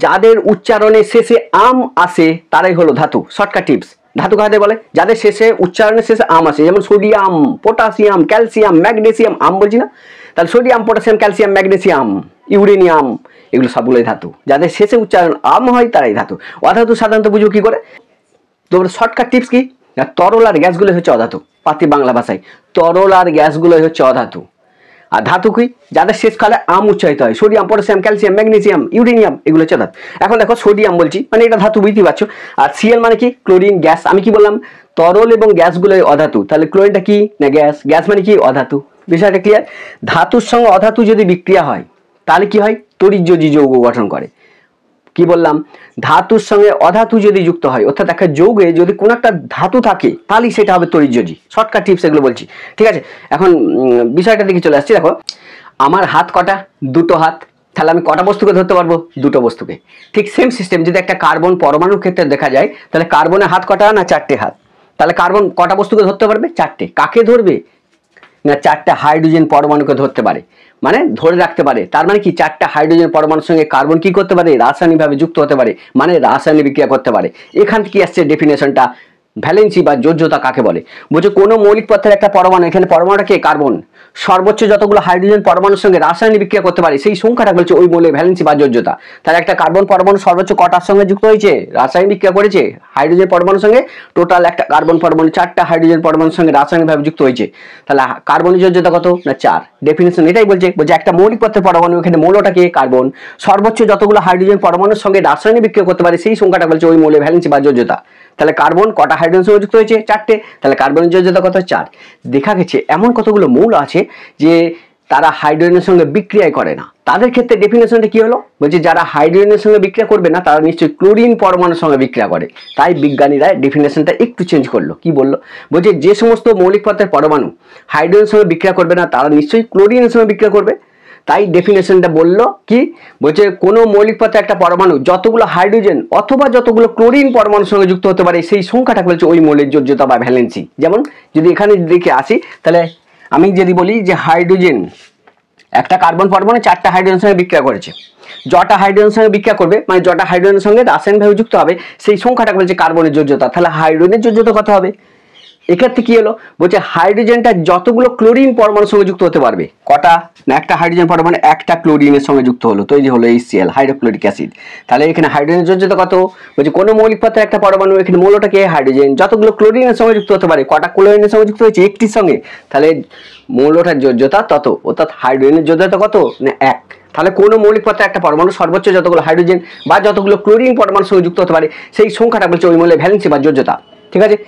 যাদের উচ্চারণে শেষে আম আসে তারাই হলো ধাতু। শর্টকাট টিপস, ধাতু কাদের বলে? যাদের শেষে উচ্চারণের শেষে আম আসে, যেমন সোডিয়াম, পটাশিয়াম, ক্যালসিয়াম, ম্যাগনেসিয়াম। আম বলছি না? তাহলে sodium, potassium, calcium, magnesium, uranium, এগুলো সবগুলোই ধাতু। যাদের শেষে উচ্চারণ আম হয় তারাই ধাতু। অধাতু সাধারণত বুঝবো কি করে? তোমার শর্টকাট টিপস কি? তরল আর গ্যাসগুলো হচ্ছে অধাতু। পাতি বাংলা ভাষায় তরল আর গ্যাসগুলো হচ্ছে অধাতু। আর ধাতু কি? যাদের শেষ কালে আম উচ্চারিত হয়, sodium, potassium, calcium, magnesium, uranium, এগুলো হচ্ছে ধাতু। এখন দেখো সোডিয়াম বলছি মানে এটা ধাতু, বুঝতেই পারছো। আর সিএল মানে কি? Chlorine gas. আমি কি বললাম? তরল এবং গ্যাসগুলোই অধাতু। তাহলে ক্লোরিনটা কি? না গ্যাস। গ্যাস মানে কি? অধাতু। বিষয়টা ক্লিয়ার? ধাতুর সঙ্গে অধাতু যদি বিক্রিয়া হয় তাহলে কি হয়? তড়িৎযোজী যৌগ গঠন করে। কি বললাম? ধাতুর সঙ্গে অধাতু যদি যুক্ত হয়, অর্থাৎ একটা যৌগে যদি কোনো একটা ধাতু থাকে তাহলে সেটা হবে তড়িৎযোজী। শর্টকাট টিপস এগুলো বলছি, ঠিক আছে? এখন বিষয়টা দিকে চলে আসছি। দেখো আমার হাত কটা? দুটো হাত। তাহলে আমি কটা বস্তুকে ধরতে পারবো? দুটো বস্তুকে। ঠিক সেম সিস্টেম যদি একটা কার্বন পরমাণুর ক্ষেত্রে দেখা যায়, তাহলে কার্বনের হাত কটা? না চারটে হাত। তাহলে কার্বন কটা বস্তুকে ধরতে পারবে? চারটে। কাকে ধরবে? না চারটা হাইড্রোজেন পরমাণুকে ধরতে পারে, মানে ধরে রাখতে পারে। তার মানে কি? চারটা হাইড্রোজেন পরমাণুর সঙ্গে কার্বন কি করতে পারে? রাসায়নিকভাবে যুক্ত হতে পারে, মানে রাসায়নিক বিক্রিয়া করতে পারে। এখান থেকে আসছে ডেফিনেশনটা, ভ্যালেন্সি বা যোজ্যতা কাকে বলে। বলছে কোনো মৌলিক পদার্থের একটা পরমাণু, এখানে পরমাণুটা কে? কার্বন, সর্বোচ্চ যতগুলো হাইড্রোজেন পরমাণুর সঙ্গে রাসায়নিক বিক্রিয়া করতে পারে সেই সংখ্যাটা বলছে ওই মৌলের ভ্যালেন্সি বা যোজ্যতা। তাহলে একটা কার্বন পরমাণু সর্বোচ্চ কটার সঙ্গে যুক্ত হয়েছে? রাসায়নিক বিক্রিয়া করেছে হাইড্রোজেন পরমাণুর সঙ্গে। টোটাল একটা কার্বন পরমাণু চারটা হাইড্রোজেন পরমাণুর সঙ্গে রাসায়নিকভাবে যুক্ত হয়েছে। তাহলে কার্বনের যোজ্যতা কত? না 4। ডেফিনেশন এটাই বলছে একটা মৌলিক পদার্থের পরমাণু, এখানে মৌলটা কে? কার্বন, সর্বোচ্চ যতগুলো হাইড্রোজেন পরমাণুর সঙ্গে রাসায়নিক বিক্রিয়া করতে পারে সেই সংখ্যাটা বলছে ওই মৌলের ভ্যালেন্সি বা যোজ্যতা। তাহলে কার্বন কটা হাইড্রোজেন সঙ্গে যুক্ত হয়েছে? 4টে। তাহলে কার্বনের যোজ্যতা কত? 4। দেখা গেছে এমন কতগুলো মৌল আছে যে তারা হাইড্রোজেনের সঙ্গে বিক্রিয়া করে না। তাদের ক্ষেত্রে ডেফিনেশনটা কি হলো? বলছে যারা হাইড্রোজেনের সঙ্গে বিক্রিয়া করবে না তারা নিশ্চয়ই ক্লোরিন পরমাণুর সঙ্গে বিক্রিয়া করে। তাই বিজ্ঞানীরা ডেফিনেশনটা একটু চেঞ্জ করলো। কি বললো? বলছে যে সমস্ত মৌলিক পদার্থের পরমাণু হাইড্রোজেনের সঙ্গে বিক্রিয়া করবে না তারা নিশ্চয়ই ক্লোরিনের সঙ্গে বিক্রিয়া করবে। তাই ডেফিনেশনটা বললো কি? বলছে কোনো মৌলিক পদার্থের একটা পরমাণু যতগুলো হাইড্রোজেন অথবা যতগুলো ক্লোরিন পরমাণুর সঙ্গে যুক্ত হতে পারে সেই সংখ্যাটা বলছে ওই মৌলের যোজ্যতা বা ভ্যালেন্সি। যেমন যদি এখানে দেখে আসি, তাহলে আমি যদি বলি যে হাইড্রোজেন, একটা কার্বন পরমাণু 4টা হাইড্রোজেনের সঙ্গে বিক্রিয়া করেছে, যটা হাইড্রোজেনের সঙ্গে বিক্রিয়া করবে মানে যটা হাইড্রোজেনের সঙ্গে রাসায়নিকভাবে যুক্ত হবে সেই সংখ্যাটা বলছে কার্বনের যোজ্যতা। তাহলে হাইড্রোজেনের যোজ্যতা কত হবে? এক্ষেত্রে কি হলো? বলছে হাইড্রোজেনটা যতগুলো ক্লোরিন পরমাণুর সঙ্গে যুক্ত হতে পারবে, কটা? না একটা হাইড্রোজেন পরমাণু একটা ক্লোরিনের সঙ্গে যুক্ত হলো, তৈরি হলো HCl, হাইড্রোক্লোরিক অ্যাসিড। তাহলে এখানে হাইড্রোজেনের যোজ্যতা কত? বলছে কোনো মৌলিক পদার্থের একটা পরমাণু, এখানে মৌলটা কে? হাইড্রোজেন, যতগুলো ক্লোরিনের সঙ্গে যুক্ত হতে পারে, কটা ক্লোরিনের সঙ্গে যুক্ত হয়েছে? একটির সঙ্গে। তাহলে মৌলটার যোজ্যতা তত, অর্থাৎ হাইড্রোজেনের যোজ্যতা কত? না 1। তাহলে কোনো মৌলিক পদার্থের একটা পরমাণু সর্বোচ্চ যতগুলো হাইড্রোজেন বা যতগুলো ক্লোরিন পরমাণুর সঙ্গে যুক্ত হতে পারে সেই সংখ্যাটা বলছে ওই মৌলের ভ্যালেন্সি বা যোজ্যতা। ঠিক আছে?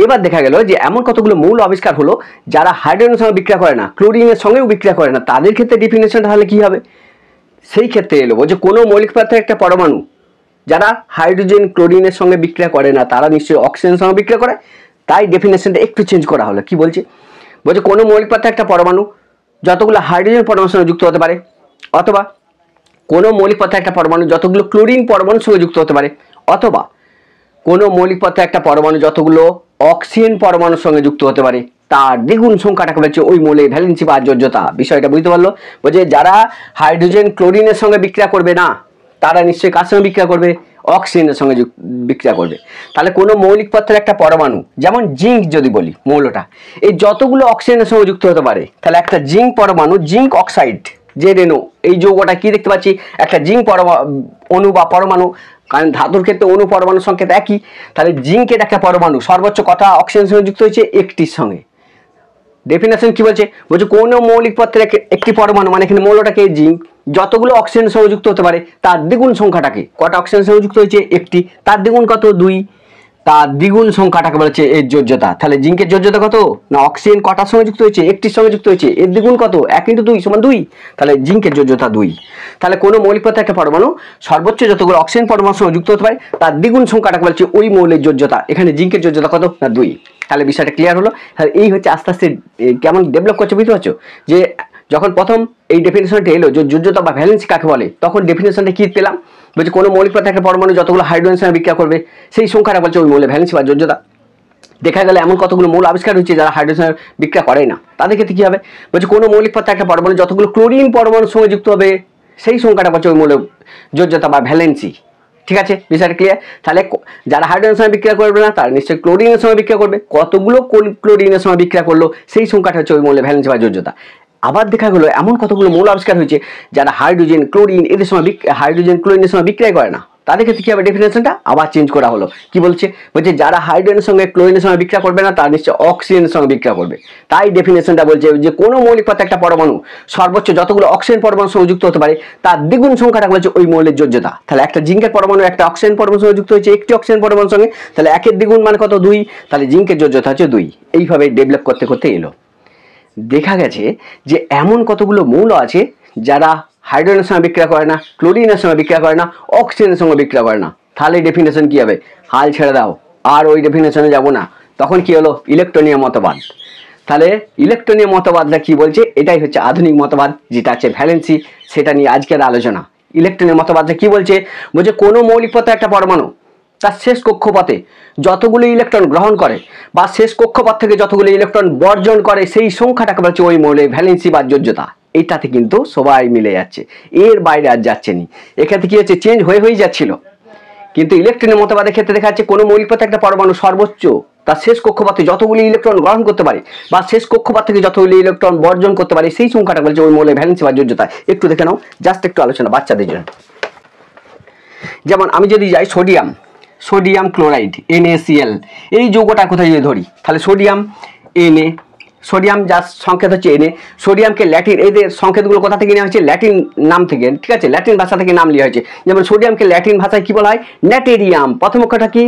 এবার দেখা গেল যে এমন কতগুলো মৌল আবিষ্কার হলো যারা হাইড্রোজেনের সঙ্গে বিক্রিয়া করে না, ক্লোরিনের সঙ্গেও বিক্রিয়া করে না, তাদের ক্ষেত্রে ডেফিনেশনটা তাহলে কি হবে? সেই ক্ষেত্রে এলো যে কোনো মৌলিক পদার্থের একটা পরমাণু যারা হাইড্রোজেন ক্লোরিনের সঙ্গে বিক্রিয়া করে না তারা নিশ্চয়ই অক্সিজেনের সঙ্গে বিক্রিয়া করে। তাই ডেফিনেশনটা একটু চেঞ্জ করা হলো। কি বলছে? কোনো মৌলিক পদার্থের একটা পরমাণু যতগুলো হাইড্রোজেন পরমাণুর সঙ্গে যুক্ত হতে পারে, অথবা কোনো মৌলিক পদার্থের একটা পরমাণু যতগুলো ক্লোরিন পরমাণুর সঙ্গে যুক্ত হতে পারে, অথবা কোনো মৌলিক পদার্থের একটা পরমাণু যতগুলো অক্সিজেন পরমাণুর সঙ্গে যুক্ত হতে পারে তার দ্বিগুণ সংখ্যাটাকে বলছে ওই মৌলের ভ্যালেন্সি বা যোজ্যতা। বিষয়টা বুঝতে পারলো? বলছে যারা হাইড্রোজেন ক্লোরিনের সঙ্গে বিক্রিয়া করবে না তারা নিশ্চয়ই কার সঙ্গে বিক্রিয়া করবে? অক্সিজেনের সঙ্গে বিক্রিয়া করবে। তাহলে কোনো মৌলিক পদার্থের একটা পরমাণু, যেমন জিঙ্ক যদি বলি মৌলটা, এই যতগুলো অক্সিজেনের সঙ্গে যুক্ত হতে পারে, তাহলে একটা জিঙ্ক পরমাণু, জিঙ্ক অক্সাইড, জেডএনও, এই যৌগটা কি দেখতে পাচ্ছি? একটা জিঙ্ক অণু বা পরমাণু, কারণ ধাতুর ক্ষেত্রে অণু পরমাণুর সংকেত একই। তাহলে জিঙ্কের একটা পরমাণু সর্বোচ্চ কটা অক্সিজেনের সঙ্গে যুক্ত হয়েছে? একটির সঙ্গে। ডেফিনেশন কি বলছে? কোনো মৌলিক পদার্থের একটি পরমাণু, মানে এখানে মৌলটাকে জিঙ্ক, যতগুলো অক্সিজেনের সঙ্গে যুক্ত হতে পারে তার দ্বিগুণ সংখ্যাটাকে, কটা অক্সিজেনের সঙ্গে যুক্ত হয়েছে? একটি, তার দ্বিগুণ কত? 2, তার দ্বিগুণ সংখ্যাটাকে বলেছে এর যোজ্যতা। তাহলে জিঙ্কের যোজ্যতা কত? না অক্সিজেন কটার সঙ্গে যুক্ত হয়েছে? একটির সঙ্গে যুক্ত হয়েছে, এর দ্বিগুণ কত? 1 × 2 = 2। তাহলে জিঙ্কের যোজ্যতা 2। তাহলে কোনো মৌলিক পদার্থের একটা পরমাণু সর্বোচ্চ যতগুলো অক্সিজেন পরমাণুর সঙ্গে যুক্ত হতে পারে তার দ্বিগুণ সংখ্যাটাকে বলছে ওই মৌলের যোজ্যতা। এখানে জিঙ্কের যোজ্যতা কত? না 2। তাহলে বিষয়টা ক্লিয়ার হলো। তাহলে এই হচ্ছে আস্তে আস্তে কেমন ডেভেলপ করছে, বুঝতে পারছো? যে যখন প্রথম এই ডেফিনেশনটা এলো যে যোজ্যতা বা ভ্যালেন্সি কাকে বলে, তখন ডেফিনেশনটা কি পেলাম? বলছে কোনো মৌলিক পদার্থের একটা পরমাণু যতগুলো হাইড্রোজেনের সঙ্গে বিক্রিয়া করবে সেই সংখ্যাটা বলছে ওই মৌলের ভ্যালেন্সি বা যোজ্যতা। দেখা গেল এমন কতগুলো মৌল আবিষ্কার হচ্ছে যারা হাইড্রোজেনের বিক্রিয়া করে না, তাদের ক্ষেত্রে কি হবে? বলছে কোনো মৌলিক পদার্থের একটা পরমাণু যতগুলো ক্লোরিন পরমাণুর সঙ্গে যুক্ত হবে সেই সংখ্যাটা বলছে ওই মৌলের যোজ্যতা বা ভ্যালেন্সি। ঠিক আছে, বিষয়টা ক্লিয়ার? তাহলে যারা হাইড্রোজেনের সময় বিক্রিয়া করবে না তারা নিশ্চয়ই ক্লোরিনের সময় বিক্রিয়া করবে। কতগুলো ক্লোরিনের সময় বিক্রিয়া করলো সেই সংখ্যাটা হচ্ছে ওই মৌলের ভ্যালেন্সি বা যোজ্যতা। আবার দেখা গেলো এমন কতগুলো মৌল আবিষ্কার হয়েছে যারা হাইড্রোজেন ক্লোরিন এদের সময় হাইড্রোজেন ক্লোরিনের সময় বিক্রিয়া করে না, তাদের ক্ষেত্রে কি হবে ডেফিনেশনটা আবার চেঞ্জ করা হলো। কি বলছে যারা হাইড্রোজেনের সঙ্গে ক্লোরিনের সঙ্গে বিক্রিয়া করবে না তারা নিশ্চয়ই অক্সিজেনের সঙ্গে বিক্রিয়া করবে। তাই ডেফিনেশনটা বলছে যে কোনো মৌলিক পদার্থে একটা পরমাণু সর্বোচ্চ যতগুলো অক্সিজেন পরমাণু সঙ্গে যুক্ত হতে পারে তার দ্বিগুণ সংখ্যাটা বলছে ওই মৌলের যোজ্যতা। তাহলে একটা জিঙ্কের পরমাণু একটা অক্সিজেন পরমাণু সঙ্গে যুক্ত হয়েছে একটি অক্সিজেন পরমাণুর সঙ্গে, তাহলে একের দ্বিগুণ মানে কত 2, তাহলে জিঙ্কের যোজ্যতা হচ্ছে 2। এইভাবে ডেভেলপ করতে করতে এলো। দেখা গেছে যে এমন কতগুলো মৌল আছে যারা হাইড্রোজেনের সঙ্গে বিক্রিয়া করে না, ক্লোরিনের সঙ্গে বিক্রিয়া করে না, অক্সিজেনের সঙ্গে বিক্রিয়া করে না। তাহলে ডেফিনেশন কি হবে? হাল ছেড়ে দাও, আর ওই ডেফিনেশনে যাব না। তখন কি হলো? ইলেকট্রনীয় মতবাদ। তাহলে ইলেকট্রনীয় মতবাদটা কি বলছে? এটাই হচ্ছে আধুনিক মতবাদ, যেটা হচ্ছে ভ্যালেন্সি, সেটা নিয়ে আজকের আলোচনা। ইলেকট্রনীয় মতবাদটা কি বলছে? কোনো মৌলিক পদার্থে একটা পরমাণু তার শেষ কক্ষপথে যতগুলো ইলেকট্রন গ্রহণ করে বা শেষ কক্ষপথ থেকে যতগুলো ইলেকট্রন বর্জন করে সেই সংখ্যাটাকে বলছে ওই মৌলের ভ্যালেন্সি বা যোজ্যতা। এইটাতে কিন্তু সবাই মিলে যাচ্ছে, এর বাইরে আর যাচ্ছে নি। এক্ষেত্রে কি হচ্ছে? চেঞ্জ হয়ে যাচ্ছিল। কিন্তু ইলেকট্রনের মতবাদের ক্ষেত্রে দেখা যাচ্ছে কোনো মৌলিক পদার্থে একটা পরমাণু সর্বোচ্চ তার শেষ কক্ষপথে যতগুলি ইলেকট্রন গ্রহণ করতে পারে বা শেষ কক্ষপথ থেকে যতগুলি ইলেকট্রন বর্জন করতে পারে সেই সংখ্যাটা বলছে ওই মৌলের ভ্যালেন্সি বা যোজ্যতা। একটু দেখে নাও, জাস্ট একটু আলোচনা বাচ্চাদের জন্য। যেমন আমি যদি যাই সোডিয়াম ক্লোরাইড NaCl, এই যৌগটার কোথায় যদি ধরি তাহলে সোডিয়াম Na, সোডিয়াম যার সংকেত হচ্ছে Na। সোডিয়ামকে ল্যাটিন, এদের সংকেতগুলো কোথা থেকে নেওয়া হয়েছে? ল্যাটিন নাম থেকে। ঠিক আছে, ল্যাটিন ভাষা থেকে নাম নেওয়া হয়েছে। যেমন সোডিয়ামকে ল্যাটিন ভাষায় কি বলা হয়? ন্যাটেরিয়াম। প্রথম অক্ষরটা কি?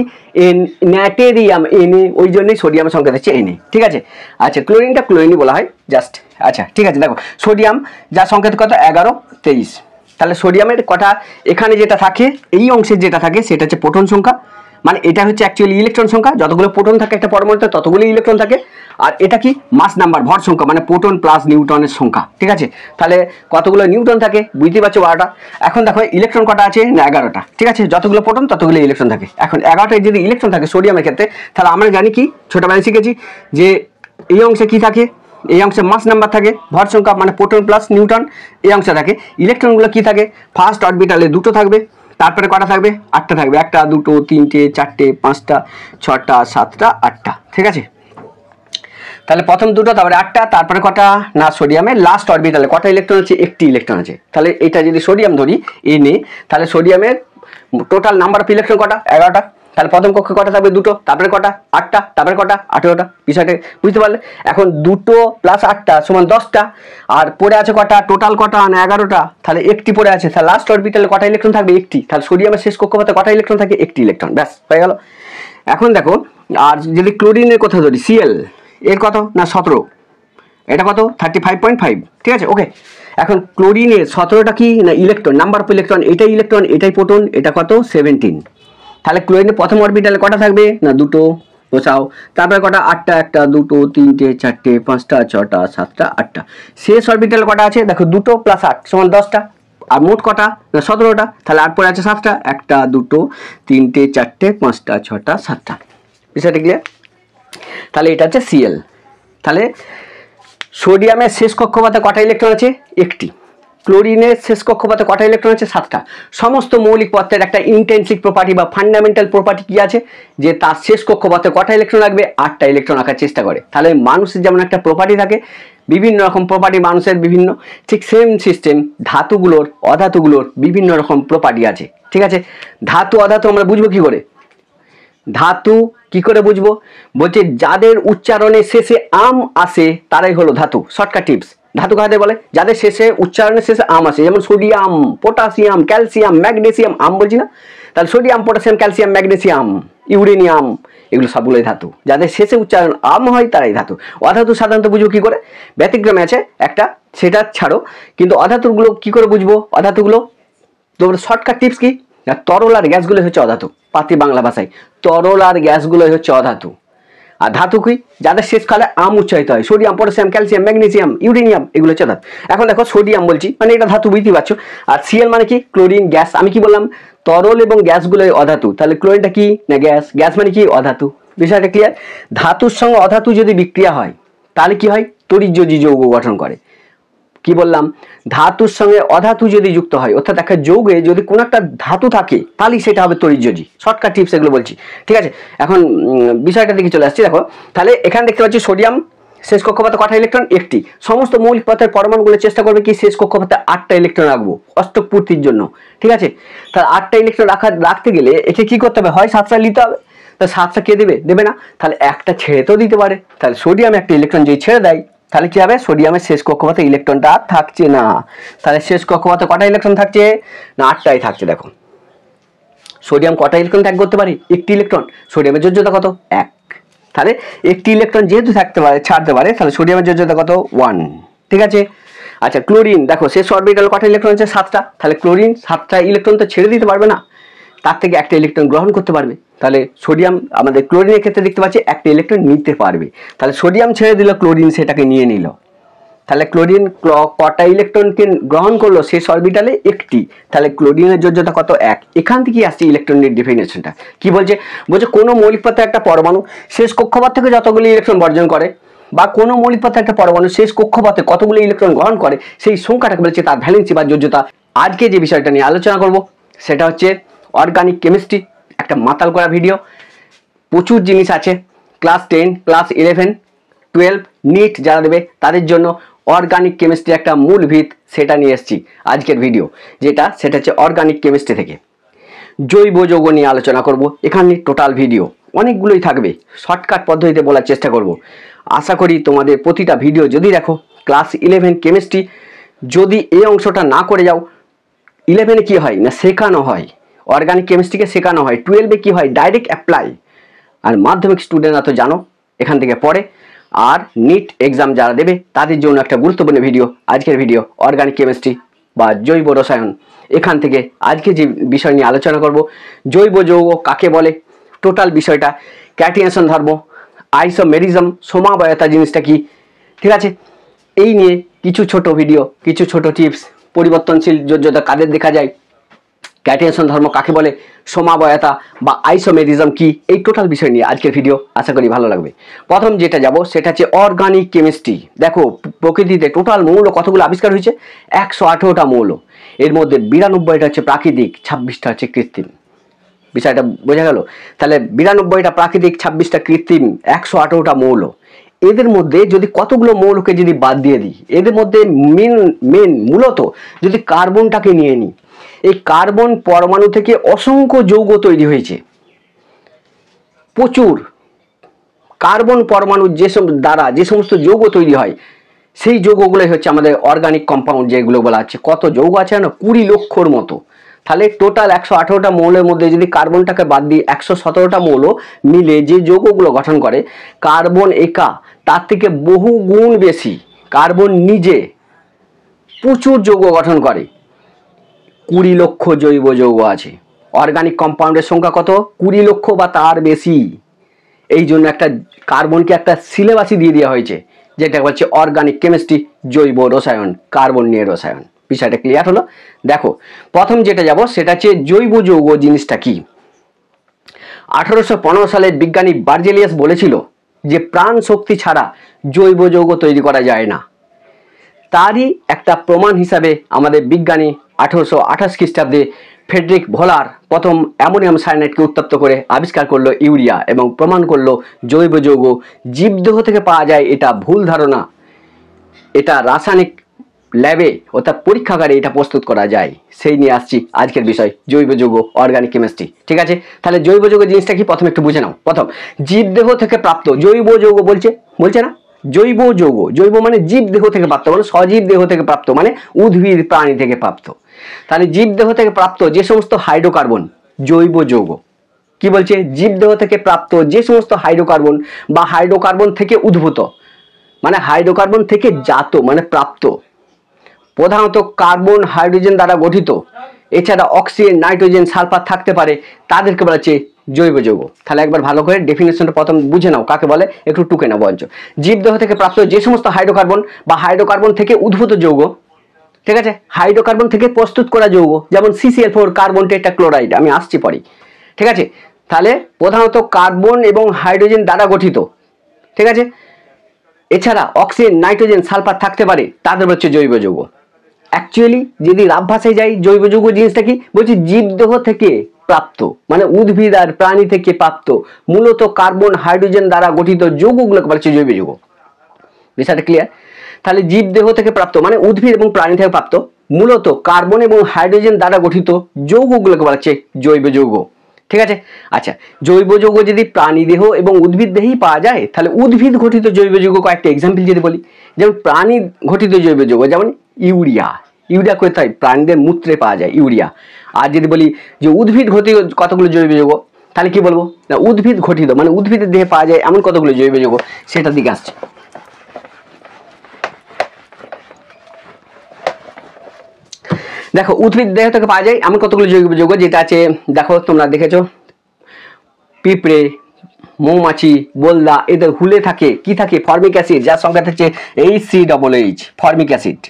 ন্যাটেরিয়াম, Na, ওই জন্যই সোডিয়ামের সংকেত হচ্ছে Na। ঠিক আছে, আচ্ছা ক্লোরিনটা ক্লোরিনই বলা হয় জাস্ট। আচ্ছা ঠিক আছে, দেখো সোডিয়াম যার সংকেত কত? 11, 23। তাহলে সোডিয়ামের কটা এখানে যেটা থাকে, এই অংশের যেটা থাকে সেটা হচ্ছে প্রোটন সংখ্যা, মানে এটা হচ্ছে অ্যাকচুয়ালি ইলেকট্রন সংখ্যা। যতগুলো প্রোটন থাকে একটা পরমাণুতে ততগুলো ইলেকট্রন থাকে। আর এটা কি? মাস নাম্বার, ভর সংখ্যা, মানে প্রোটন প্লাস নিউটনের সংখ্যা। ঠিক আছে, তাহলে কতগুলো নিউটন থাকে বুঝতে পারছো? 12টা। এখন দেখো ইলেকট্রন কটা আছে? না 11টা। ঠিক আছে, যতগুলো প্রোটন ততগুলো ইলেকট্রন থাকে। এখন 11টায় যদি ইলেকট্রন থাকে সোডিয়ামের ক্ষেত্রে, তাহলে আমরা জানি কি ছোটবেলায় শিখেছি যে এই অংশে কি থাকে? এই অংশে মাস নাম্বার থাকে, ভর সংখ্যা মানে প্রোটন প্লাস নিউটন এই অংশে থাকে। ইলেকট্রনগুলো কি থাকে? ফার্স্ট অরবিটালে 2টো থাকবে, তারপরে কটা থাকবে? 8টা থাকবে। 1টা 2টো 3টে 4টে 5টা 6টা 7টা 8টা। ঠিক আছে, তাহলে প্রথম 2টো তারপরে 8টা, তারপরে কটা? না সোডিয়ামের লাস্ট অরবিটালে কটা ইলেকট্রন আছে? একটি ইলেকট্রন আছে। তাহলে এটা যদি সোডিয়াম ধরি Na, তাহলে সোডিয়ামের টোটাল নাম্বার অফ ইলেকট্রন কটা? 11টা। তাহলে প্রথম কক্ষে কটা থাকবে? 2টো, তারপরে কটা? 8টা, তারপরে কটা? 18টা। বিষয়টা বুঝতে পারলে? এখন 2টো প্লাস 8টা সমান 10টা। আর পড়ে আছে কটা? টোটাল কটা? না 11টা। তাহলে একটি পড়ে আছে। তাহলে লাস্ট অরবিটালে কটা ইলেকট্রন থাকবে? একটি। তাহলে সোডিয়ামের শেষ কক্ষপথে কটা ইলেকট্রন থাকে? একটি ইলেকট্রন। ব্যাস হয়ে গেল। এখন দেখো, আর যদি ক্লোরিনের কথা ধরি Cl, এর কত? না 17। এটা কত? 35.5। ঠিক আছে, ওকে। এখন ক্লোরিনের 17টা কি? না ইলেকট্রন, নাম্বার অফ ইলেকট্রন। এটাই ইলেকট্রন, এটাই প্রোটন, এটা কত? 17। তাহলে ক্লোরিনের প্রথম অরবিটালে কটা থাকবে? না 2টো, বসাও। তারপরে কটা? 8টা, 1টা 2টো 3টে 4টে 5টা 6টা 7টা 8টা। শেষ অরবিটালে কটা আছে? দেখো 2টো প্লাস 8 সমান 10টা। আর মোট কটা? না 17টা। তাহলে আর পরে আছে 7টা, 1টা 2টো 3টে 4টে 5টা 6টা 7টা। বিষয়টা ক্লিয়ার? তাহলে এটা হচ্ছে Cl। তাহলে সোডিয়ামের শেষ কক্ষপথে কটা ইলেকট্রন আছে? একটি। ক্লোরিনের শেষ কক্ষপথে কটা ইলেকট্রন আছে? 7টা। সমস্ত মৌলিক পদার্থের একটা ইন্টেন্সিক প্রপার্টি বা ফান্ডামেন্টাল প্রপার্টি কি আছে? যে তার শেষ কক্ষপথে কটা ইলেকট্রন রাখবে? 8টা ইলেকট্রন রাখার চেষ্টা করে। তাহলে মানুষের যেমন একটা প্রপার্টি থাকে, বিভিন্ন রকম প্রপার্টি মানুষের বিভিন্ন, ঠিক সেম সিস্টেম ধাতুগুলোর অধাতুগুলোর বিভিন্ন রকম প্রপার্টি আছে। ঠিক আছে, ধাতু অধাতু আমরা বুঝবো কি করে? ধাতু কি করে বুঝবো? বলছে যাদের উচ্চারণের শেষে আম আসে তারাই হলো ধাতু। শর্টকাট টিপস, ধাতু কাদের বলে? যাদের শেষে উচ্চারণের শেষে আম আসে। যেমন সোডিয়াম, পটাশিয়াম, ক্যালসিয়াম, ম্যাগনেসিয়াম। আম বলছি না? তাহলে sodium, potassium, calcium, magnesium, uranium, এগুলো সবগুলোই ধাতু। যাদের শেষে উচ্চারণ আম হয় তারাই ধাতু। অধাতু সাধারণত বুঝবো কি করে? ব্যতিক্রমে আছে একটা, সেটা ছাড়ো। কিন্তু অধাতুগুলো কি করে বুঝবো? অধাতুগুলো তোমার শর্টকাট টিপস কি? না তরল আর গ্যাসগুলো হচ্ছে অধাতু। পাতি বাংলা ভাষায় তরল আর গ্যাসগুলোই হচ্ছে অধাতু। আর ধাতু কি? যাদের শেষ কালে আম উচ্চারিত হয়। Sodium, potassium, calcium, magnesium, uranium, এগুলো হচ্ছে ধাতু। এখন দেখো সোডিয়াম বলছি মানে এটা ধাতু, বুঝতে পারছো। আর Cl মানে কি? Chlorine, gas. আমি কি বললাম? তরল এবং গ্যাসগুলোই অধাতু। তাহলে ক্লোরিনটা কি? না গ্যাস। গ্যাস মানে কি? অধাতু। বিষয়টা ক্লিয়ার? ধাতুর সঙ্গে অধাতু যদি বিক্রিয়া হয় তাহলে কি হয়? তড়িৎযোজী যৌগ গঠন করে। কি বললাম, ধাতুর সঙ্গে অধাতু যদি যুক্ত হয়, অর্থাৎ একটা যৌগে যদি কোনো একটা ধাতু থাকে তাহলেই সেটা হবে তড়িৎযোজী। শর্টকাট টিপস এগুলো বলছি, ঠিক আছে। এখন বিষয়টা দিকে চলে আসছি। দেখো তাহলে এখানে দেখতে পাচ্ছি সোডিয়াম শেষ কক্ষপথে কটা ইলেকট্রন? একটি। সমস্ত মৌলিক পদার্থের পরমাণুগুলো চেষ্টা করবে কি শেষ কক্ষপথে 8টা ইলেকট্রন রাখবো অষ্টক পূর্তির জন্য, ঠিক আছে। তাহলে 8টা ইলেকট্রন রাখতে গেলে একে কি করতে হবে, হয় 7টা নিতে হবে, তা 7টা কে দেবে? দেবে না। তাহলে একটা ছেড়ে তো দিতে পারে। তাহলে সোডিয়াম একটা ইলেকট্রন যদি ছেড়ে দেয় তাহলে কি হবে, সোডিয়ামের শেষ কক্ষপথে ইলেকট্রনটা আর থাকছে না। তাহলে শেষ কক্ষপথে কটা ইলেকট্রন থাকছে? না 8টাই থাকছে। দেখো সোডিয়াম কটা ইলেকট্রন ত্যাগ করতে পারে? একটি ইলেকট্রন। সোডিয়ামের যোজ্যতা কত? 1। তাহলে একটি ইলেকট্রন যেহেতু থাকতে পারে, ছাড়তে পারে, তাহলে সোডিয়ামের যোজ্যতা কত? 1, ঠিক আছে। আচ্ছা ক্লোরিন, দেখো শেষ অরবিটাল কটা ইলেকট্রন আছে? 7টা। তাহলে ক্লোরিন 7টা ইলেকট্রন তো ছেড়ে দিতে পারবে না, তার থেকে একটা ইলেকট্রন গ্রহণ করতে পারবে। তাহলে সোডিয়াম আমাদের ক্লোরিনের ক্ষেত্রে দেখতে পাচ্ছি একটা ইলেকট্রন নিতে পারবে। তাহলে সোডিয়াম ছেড়ে দিল, ক্লোরিন সেটাকে নিয়ে নিল। তাহলে ক্লোরিন কটা ইলেকট্রনকে গ্রহণ করলো শেষ অরবিটালে? একটি। তাহলে ক্লোরিনের যোজ্যতা কত? 1। এখান থেকে আসছে ইলেকট্রনের ডেফিনেশনটা। কি বলছে? বলছে কোনো মৌলিক পদার্থের একটা পরমাণু শেষ কক্ষপথ থেকে যতগুলি ইলেকট্রন বর্জন করে, বা কোনো মৌলিক পদার্থের একটা পরমাণু শেষ কক্ষপথে কতগুলো ইলেকট্রন গ্রহণ করে, সেই সংখ্যাটাকে বলছে তার ভ্যালেন্সি বা যোজ্যতা। আজকে যে বিষয়টা নিয়ে আলোচনা করব সেটা হচ্ছে অর্গানিক কেমিস্ট্রি। একটা মাতাল করা ভিডিও, প্রচুর জিনিস আছে। ক্লাস 10, ক্লাস 11, 12 নিট যারা দেবে তাদের জন্য অর্গানিক কেমিস্ট্রি একটা মূল ভিত, সেটা নিয়ে এসেছি আজকের ভিডিও। সেটা হচ্ছে অর্গানিক কেমিস্ট্রি থেকে জৈব যৌগ নিয়ে আলোচনা করব। এখানে টোটাল ভিডিও অনেকগুলোই থাকবে, শর্টকাট পদ্ধতিতে বলার চেষ্টা করব। আশা করি তোমাদের প্রতিটা ভিডিও যদি দেখো, ক্লাস 11 কেমিস্ট্রি যদি এই অংশটা না করে যাও, 11-এ কি হয় না শেখানো হয়, অর্গানিক কেমিস্ট্রিকে শেখানো হয়। 12-এ কি হয়, ডাইরেক্ট অ্যাপ্লাই। আর মাধ্যমিক স্টুডেন্টরা তো জানো এখান থেকে পড়ে। আর নিট এক্সাম যারা দেবে তাদের জন্য একটা গুরুত্বপূর্ণ ভিডিও আজকের ভিডিও, অর্গানিক কেমিস্ট্রি বা জৈব রসায়ন। এখান থেকে আজকে যে বিষয় নিয়ে আলোচনা করব, জৈব যৌগ কাকে বলে, টোটাল বিষয়টা, ক্যাটিনেশন ধর্ম, আইসোমেরিজম, সমাবয়তা জিনিসটা কি, ঠিক আছে। এই নিয়ে কিছু ছোট ভিডিও, কিছু ছোট টিপস, পরিবর্তনশীল যোজ্যতা কাদের দেখা যায়, ক্যাটিনেশন ধর্ম কাকে বলে, সমাবয়তা বা আইসোমেরিজম কি, এই টোটাল বিষয় নিয়ে আজকের ভিডিও। আশা করি ভালো লাগবে। প্রথম যেটা যাব সেটা হচ্ছে অর্গানিক কেমিস্ট্রি। দেখো প্রকৃতিতে টোটাল মৌল কতগুলো আবিষ্কার হয়েছে? 118টা মৌল। এর মধ্যে 92টা হচ্ছে প্রাকৃতিক, 26টা হচ্ছে কৃত্রিম। বিষয়টা বোঝা গেল? তাহলে 92টা প্রাকৃতিক, 26টা কৃত্রিম, 118টা মৌল। এদের মধ্যে যদি কতগুলো মৌলকে যদি বাদ দিয়ে দিই, এদের মধ্যে মেন মূলত যদি কার্বনটাকে নিয়ে নিই, এই কার্বন পরমাণু থেকে অসংখ্য যৌগ তৈরি হয়েছে। প্রচুর কার্বন পরমাণু দ্বারা যে সমস্ত যৌগ তৈরি হয়, সেই যৌগগুলোই হচ্ছে আমাদের অর্গানিক কম্পাউন্ড যেগুলো বলা আছে। কত যৌগ আছে না, 20 লক্ষর মতো। তাহলে টোটাল 118টা মৌলের মধ্যে যদি কার্বনটাকে বাদ দিই, 117টা মৌল মিলে যে যৌগগুলো গঠন করে, কার্বন একা তার থেকে বহু গুণ বেশি। কার্বন নিজে প্রচুর যৌগ গঠন করে, 20 লক্ষ জৈব যৌগ আছে। অর্গানিক কম্পাউন্ডের সংখ্যা কত? 20 লক্ষ বা তার বেশি। এই জন্য একটা কার্বনকে একটা সিলেবাসই দিয়ে দেওয়া হয়েছে, যেটা হচ্ছে অর্গানিক কেমিস্ট্রি, জৈব রসায়ন, কার্বন নিয়ে রসায়ন। বিষয়টা ক্লিয়ার হলো? দেখো প্রথম যেটা যাব সেটা হচ্ছে জৈব যৌগ জিনিসটা কি। 1815 সালে বিজ্ঞানী বার্জেলিয়াস বলেছিল যে প্রাণ শক্তি ছাড়া জৈব যৌগ তৈরি করা যায় না। তারই একটা প্রমাণ হিসাবে আমাদের বিজ্ঞানী 1828 খ্রিস্টাব্দে ফ্রেডরিক ভোলার প্রথম অ্যামোনিয়াম সায়ানাইডকে উত্তপ্ত করে আবিষ্কার করলো ইউরিয়া, এবং প্রমাণ করলো জৈব যৌগ জীবদেহ থেকে পাওয়া যায়। এটা ভুল ধারণা, এটা রাসায়নিক ল্যাবে অর্থাৎ পরীক্ষাগারে এটা প্রস্তুত করা যায়। সেই নিয়ে আসছি আজকের বিষয়, জৈব যৌগ, অর্গানিক কেমিস্ট্রি, ঠিক আছে। তাহলে জৈব যৌগ জিনিসটা কি প্রথমে একটু বুঝে নাও। প্রথম, জীবদেহ থেকে প্রাপ্ত জৈব যৌগ বলছে না, জৈব যৌগ, জৈব মানে জীব দেহ থেকে প্রাপ্ত, মানে সজীব দেহ থেকে প্রাপ্ত, মানে উদ্ভিদ প্রাণী থেকে প্রাপ্ত। তাহলে জীব দেহ থেকে প্রাপ্ত যে সমস্ত হাইড্রোকার্বন জৈব যৌগ। কি বলছে? জীব দেহ থেকে প্রাপ্ত যে সমস্ত হাইড্রোকার্বন বা হাইড্রোকার্বন থেকে উদ্ভূত, মানে হাইড্রোকার্বন থেকে জাত মানে প্রাপ্ত, প্রধানত কার্বন হাইড্রোজেন দ্বারা গঠিত, এছাড়া অক্সিজেন নাইট্রোজেন সালফার থাকতে পারে, তাদেরকে বলা হচ্ছে জৈব যৌগ। তাহলে একবার ভালো করে ডেফিনেশনটা প্রথম বুঝে নাও কাকে বলে, একটু টুকে নাও বঞ্চ। জীবদেহ থেকে প্রাপ্ত যে সমস্ত হাইড্রোকার্বন বা হাইড্রোকার্বন থেকে উদ্ভূত যৌগ, ঠিক আছে, হাইড্রোকার্বন থেকে প্রস্তুত করা যৌগ, যেমন CCl4 কার্বন টেট্রাক্লোরাইড, আমি আসছি পরে, ঠিক আছে। তাহলে প্রধানত কার্বন এবং হাইড্রোজেন দ্বারা গঠিত, ঠিক আছে। এছাড়া অক্সিজেন, নাইট্রোজেন, সালফার থাকতে পারে, তাদের হচ্ছে জৈব যৌগ। অ্যাকচুয়ালি যদি রাব ভাষায় যাই, জৈব যৌগ জিনিসটা কি বলছি, জীবদেহ থেকে প্রাপ্ত, মানে উদ্ভিদ আর প্রাণী থেকে প্রাপ্ত মূলত কার্বন হাইড্রোজেন দ্বারা গঠিত যৌগগুলোকে বলা হচ্ছে জৈব যৌগ। বিষয়টা ক্লিয়ার? তাহলে জীবদেহ থেকে প্রাপ্ত মানে উদ্ভিদ এবং প্রাণী থেকে প্রাপ্ত মূলত কার্বন এবং হাইড্রোজেন দ্বারা গঠিত যৌগগুলোকে বলা হচ্ছে জৈব যৌগ। ঠিক আছে? আচ্ছা, জৈব যৌগ যদি প্রাণী দেহ এবং উদ্ভিদ দেহেই পাওয়া যায়, তাহলে উদ্ভিদ ঘটিত জৈব যৌগ কয়েকটা এক্সাম্পল যদি বলি, যেমন প্রাণী ঘটিত জৈব যৌগ যেমন ইউরিয়া। ইউরিয়া কোথায়? প্রাণীদের মূত্রে পাওয়া যায় ইউরিয়া। আর যদি বলি যে উদ্ভিদ ঘটিত কতগুলো জৈব যৌগ, তাহলে কি বলবো না, উদ্ভিদ ঘটিত মানে উদ্ভিদের দেহে পাওয়া যায় এমন কতগুলো জৈব যৌগ, সেটার দিকে আসছে। দেখো, উদ্ভিদ দেহ থেকে পাওয়া যায় এমন কতগুলো জৈব যৌগ, যেটা আছে দেখো তোমরা দেখেছো, পিঁপড়ে, মৌমাছি, বোলদা, এদের হুলে থাকে কি থাকে? ফর্মিক অ্যাসিড, যার সংখ্যা থাকছে HCOH, ফর্মিক অ্যাসিড।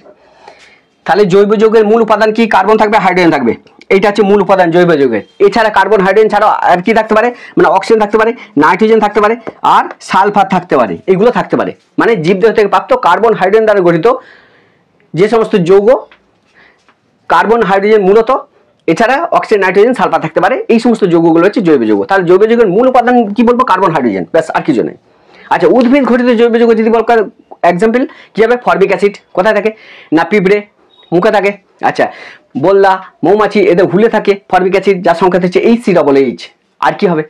তাহলে জৈব যৌগের মূল উপাদান কি? কার্বন থাকবে, হাইড্রোজেন থাকবে, এটা হচ্ছে মূল উপাদান জৈব যৌগের। এছাড়া কার্বন হাইড্রোজেন ছাড়াও আর কি থাকতে পারে? মানে অক্সিজেন থাকতে পারে, নাইট্রোজেন থাকতে পারে, আর সালফার থাকতে পারে, এগুলো থাকতে পারে। মানে জীবদেহ থেকে প্রাপ্ত কার্বন হাইড্রোজেন দ্বারা গঠিত যে সমস্ত যৌগ, কার্বন হাইড্রোজেন মূলত, এছাড়া অক্সিজেন, নাইট্রোজেন, সালফার থাকতে পারে, এই সমস্ত যৌগগুলো হচ্ছে জৈব যৌগ। তাহলে জৈব যৌগের মূল উপাদান কি বলবো? কার্বন হাইড্রোজেন, ব্যাস, আর কিছু নেই। আচ্ছা, উদ্ভিদ ঘটিত জৈব যৌগ যদি বলকার এক্সাম্পল কি হবে? ফর্মিক অ্যাসিড কোথায় থাকে? না পিঁপড়ে মুখে থাকে। আচ্ছা, বোলদা, মৌমাছি, এদের হুলে থাকে ফর্মিক অ্যাসিড, যার সংখ্যা হচ্ছে HCOH। আর কি হবে?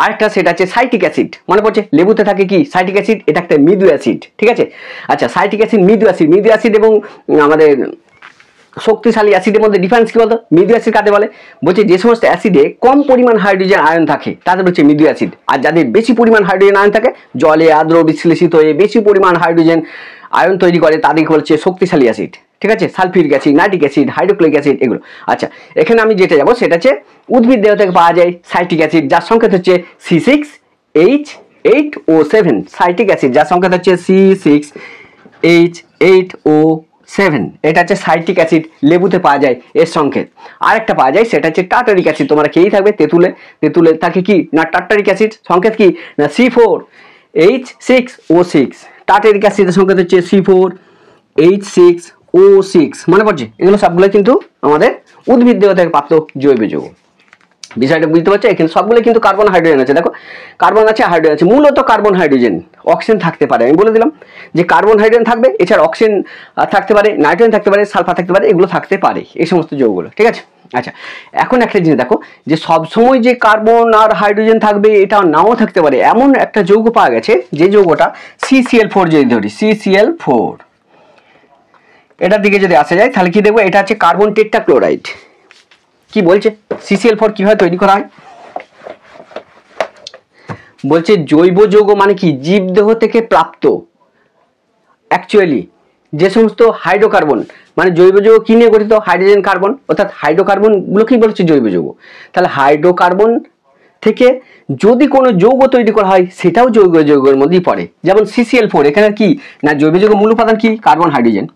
আরেকটা সেটা হচ্ছে সাইট্রিক অ্যাসিড, মনে পড়ছে লেবুতে থাকে কি সাইট্রিক অ্যাসিড, এটা একটা মৃদু অ্যাসিড। ঠিক আছে? আচ্ছা, সাইট্রিক অ্যাসিড, মৃদু অ্যাসিড, মৃদু অ্যাসিড এবং আমাদের শক্তিশালী অ্যাসিডের মধ্যে ডিফারেন্স কি বলতো? মৃদু অ্যাসিড কাকে বলে? বলছে যে সমস্ত অ্যাসিডে কম পরিমাণ হাইড্রোজেন আয়ন থাকে তাদের হচ্ছে মৃদু অ্যাসিড, আর যাদের বেশি পরিমাণ হাইড্রোজেন আয়ন থাকে, জলে আর্দ্র বিশ্লেষিত হয়ে বেশি পরিমাণ হাইড্রোজেন আয়ন তৈরি করে, তাদেরকে বলছে শক্তিশালী অ্যাসিড। ঠিক আছে? Sulphuric acid, nitric acid, hydrochloric acid, এগুলো। আচ্ছা, এখানে আমি যেটা যাবো সেটা হচ্ছে উদ্ভিদ দেহ থেকে পাওয়া যায় সাইট্রিক অ্যাসিড, যার সংখ্যা হচ্ছে C6H8O7, সাইট্রিক অ্যাসিড যার সংখ্যা হচ্ছে C6H8O7, এটা হচ্ছে সাইট্রিক অ্যাসিড, লেবুতে পাওয়া যায় এর সংকেত। আরেকটা পাওয়া যায় সেটা হচ্ছে টার্টারিক অ্যাসিড, তোমরা খেয়েই থাকবে, তেঁতুলে, তেঁতুলে থাকে কি না টার্টারিক অ্যাসিড, সংকেত কি না C4H6O6, টার্টারিক অ্যাসিডের সংকেত হচ্ছে C4H6O6, মনে পড়ছে? এগুলো সবগুলো কিন্তু আমাদের উদ্ভিদ দেহ থেকে প্রাপ্ত জৈব যৌগ। বিষয়টা বুঝতে পারছো? এখানে সবগুলো কিন্তু কার্বন হাইড্রোজেন আছে, দেখো কার্বন আছে, হাইড্রোজেন আছে, মূলত কার্বন হাইড্রোজেন, অক্সিজেন থাকতে পারে, আমি বলে দিলাম যে কার্বন হাইড্রোজেন থাকবে, এছাড়া অক্সিজেন থাকতে পারে, নাইট্রোজেন থাকতে পারে, সালফার থাকতে পারে, এগুলো থাকতে পারে, এই সমস্ত যৌগগুলো। ঠিক আছে? আচ্ছা, এখন একটা জিনিস দেখো, যে সবসময় যে কার্বন আর হাইড্রোজেন থাকবে এটা নাও থাকতে পারে, এমন একটা যৌগ পাওয়া গেছে যে যৌগটা CCl4 যদি ধরি, CCl4, এটার দিকে যদি আসা যায় তাহলে কি দেখবো? এটা হচ্ছে কার্বন টেট্রাক্লোরাইড। কি বলছে? CCl4 কিভাবে তৈরি করা হয়? বলছে জৈব যৌগ মানে কি? জীবদেহ থেকে প্রাপ্ত অ্যাকচুয়ালি যে সমস্ত হাইড্রোকার্বন, মানে জৈব যৌগ কি নিয়ে গঠিত? হাইড্রোজেন, কার্বন, অর্থাৎ হাইড্রোকার্বন গুলোকেই বলছে জৈব যৌগ। তাহলে হাইড্রোকার্বন থেকে যদি কোনো যৌগ তৈরি করা হয় সেটাও জৈব যৌগের মধ্যেই পড়ে। যেমন CCl4, এখানে কি না জৈব যৌগের মূল উপাদান কি? Carbon, hydrogen.